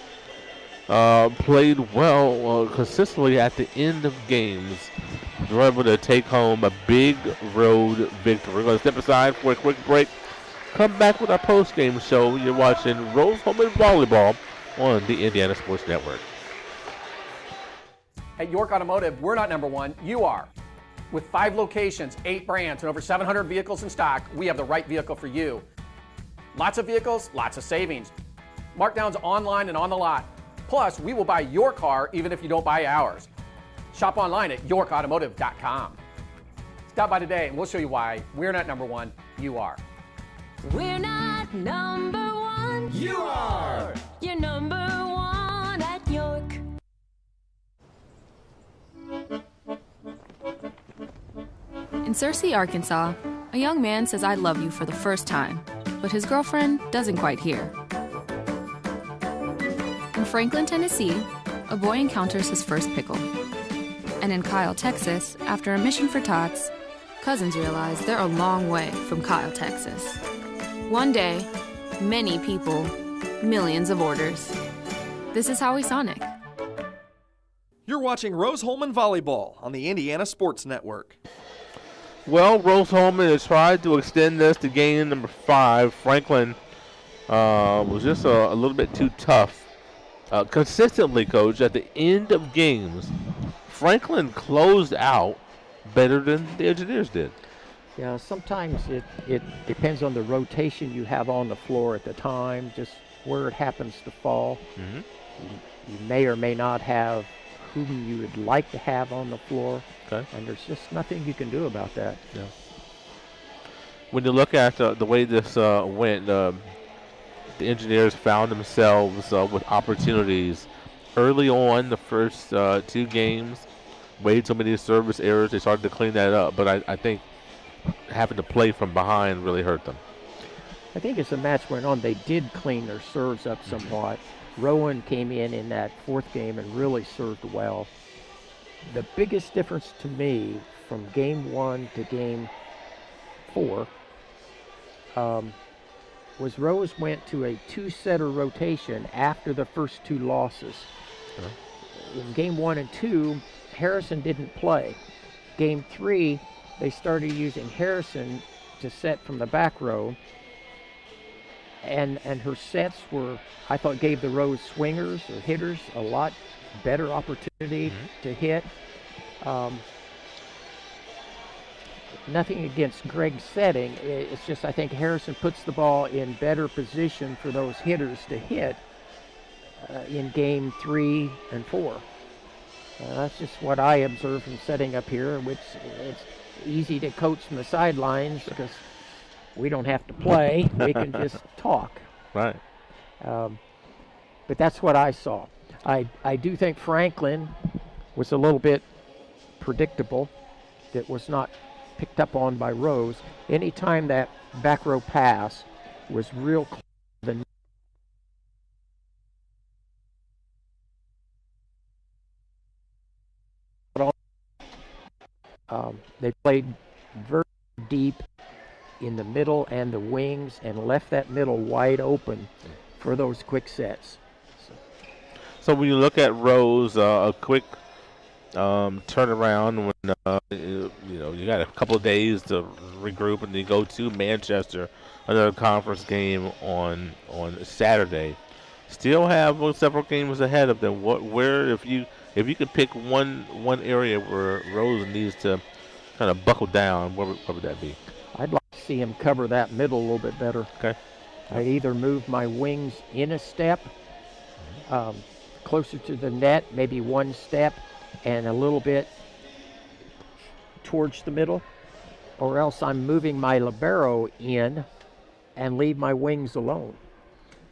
played well consistently at the end of games. They were able to take home a big road victory. We're going to step aside for a quick break. Come back with our post-game show. You're watching Rose-Hulman Volleyball on the Indiana Sports Network. At York Automotive, we're not number one, you are. With 5 locations, 8 brands, and over 700 vehicles in stock, we have the right vehicle for you. Lots of vehicles, lots of savings. Markdowns online and on the lot. Plus, we will buy your car even if you don't buy ours. Shop online at yorkautomotive.com. Stop by today and we'll show you why we're not number one, you are. We're not number one. You are. You're number one at York. In Searcy, Arkansas, a young man says I love you for the first time, but his girlfriend doesn't quite hear. In Franklin, Tennessee, a boy encounters his first pickle. And in Kyle, Texas, after a mission for tots, cousins realize they're a long way from Kyle, Texas. One day, many people, millions of orders. This is Howie Sonic. You're watching Rose-Hulman Volleyball on the Indiana Sports Network. Well, Rose-Hulman has tried to extend this to game number 5. Franklin was just a little bit too tough. Consistently, Coach, at the end of games, Franklin closed out better than the Engineers did. Yeah, sometimes it depends on the rotation you have on the floor at the time, just where it happens to fall. Mm-hmm. You may or may not have whom you would like to have on the floor, okay, and there's just nothing you can do about that. Yeah. When you look at the way this went, the Engineers found themselves with opportunities early on the first 2 games. Made so many service errors, they started to clean that up. But I think having to play from behind really hurt them. I think as the match went on, they did clean their serves up somewhat. Rowan came in that 4th game and really served well. The biggest difference to me from game 1 to game 4 was Rose went to a 2-setter rotation after the first 2 losses. In game 1 and 2, Harrison didn't play. Game 3, they started using Harrison to set from the back row, and her sets were, I thought, gave the Rose swingers or hitters a lot better opportunity to hit. Nothing against Greg's setting. It's just I think Harrison puts the ball in better position for those hitters to hit in game 3 and 4. That's just what I observed from setting up here, which it's easy to coach from the sidelines because we don't have to play. We can just talk. Right. But that's what I saw. I do think Franklin was a little bit predictable. That was not picked up on by Rose. Anytime that back row pass was real close to the they played very deep in the middle and the wings and left that middle wide open for those quick sets. So when you look at Rose, a quick turnaround when you got a couple of days to regroup, and you go to Manchester, another conference game on Saturday. Still have several games ahead of them. Where if you could pick one area where Rose needs to kind of buckle down, what would that be? I'd like to see him cover that middle a little bit better. Okay. I'd either move my wings in a step, closer to the net, maybe 1 step, and a little bit towards the middle, or else I'm moving my libero in and leave my wings alone.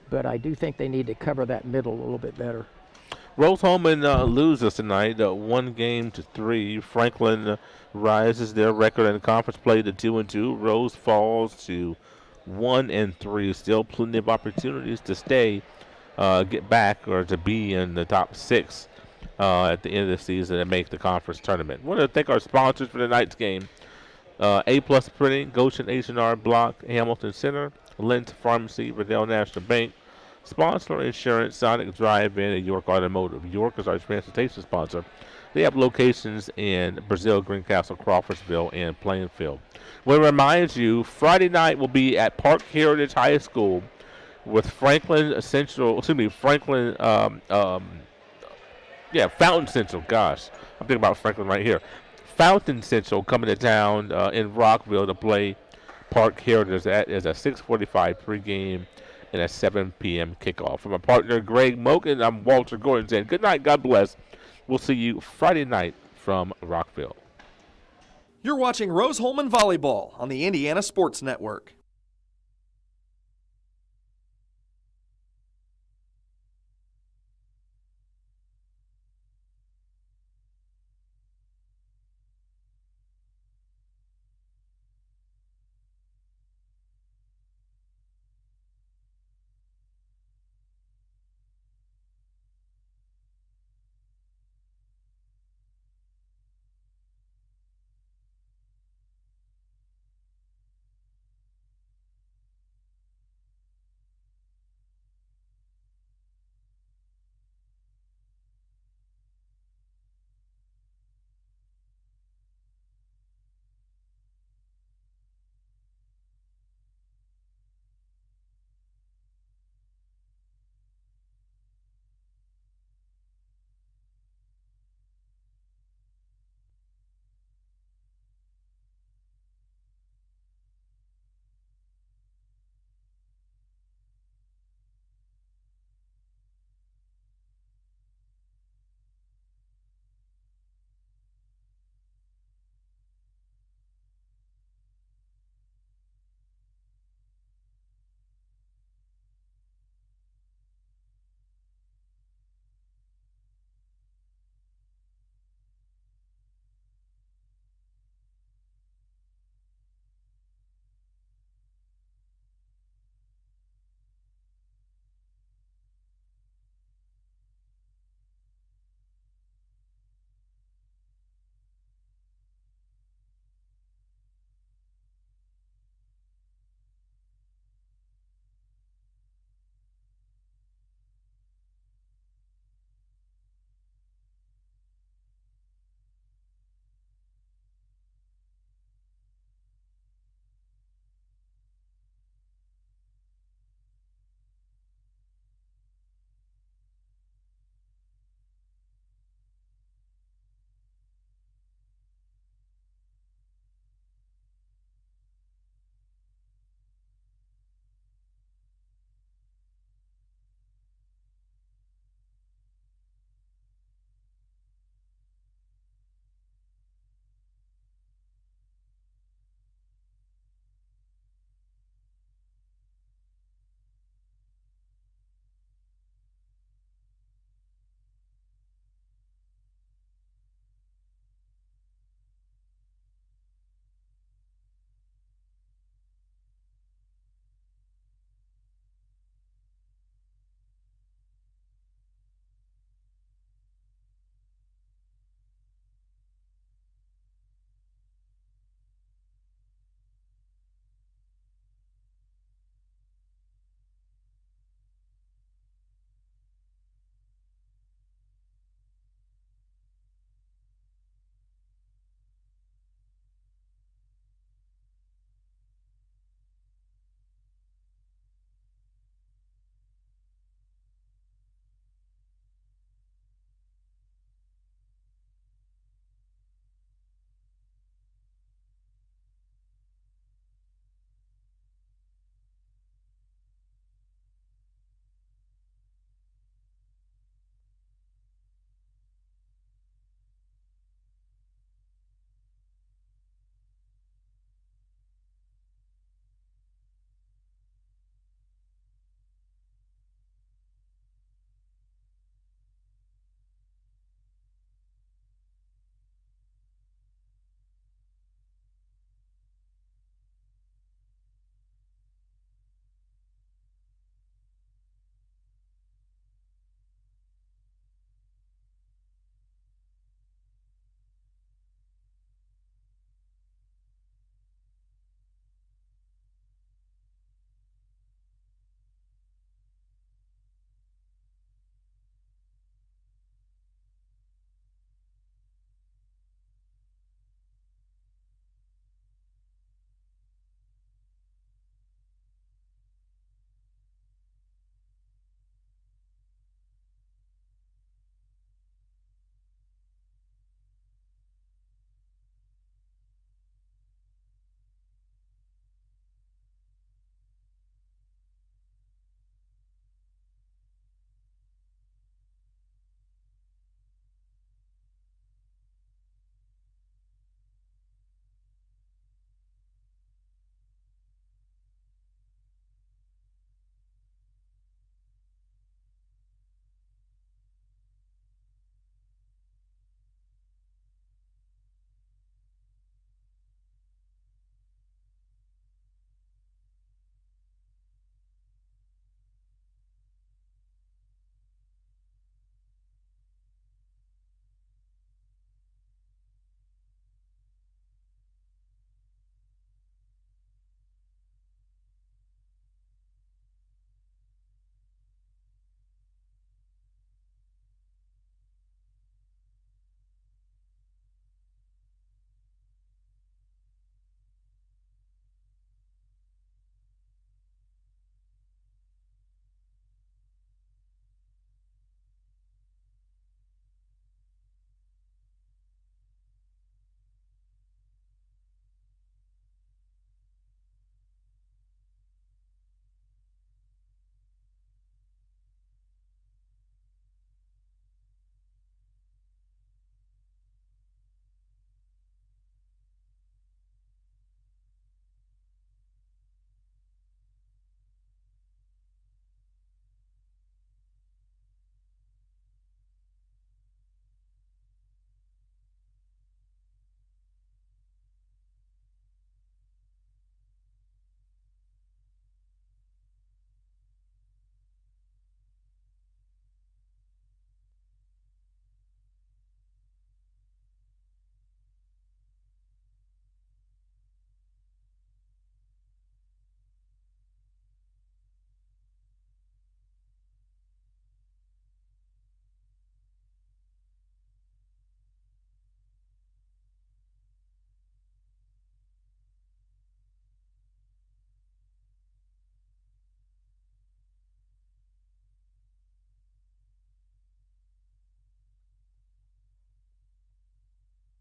But I do think they need to cover that middle a little bit better. Rose-Hulman loses tonight, 1-3. Franklin rises their record in conference play to 2-2. Rose falls to 1-3. Still plenty of opportunities to stay, get back, or to be in the top 6 at the end of the season and make the conference tournament. I want to thank our sponsors for tonight's game. A+ Printing, Goshen H&R Block, Hamilton Center, Lent Pharmacy, Riddell National Bank, Sponsor Insurance, Sonic Drive-In, and York Automotive. York is our transportation sponsor. They have locations in Brazil, Greencastle, Crawfordsville, and Plainfield. We remind you, Friday night will be at Park Heritage High School with Fountain Central. Gosh, I'm thinking about Franklin right here. Fountain Central coming to town in Rockville to play Park Heritage. That is a 6:45 pregame and a 7 p.m. kickoff. From my partner, Greg Moken, I'm Walter Gordon saying good night, God bless. We'll see you Friday night from Rockville. You're watching Rose-Hulman Volleyball on the Indiana Sports Network.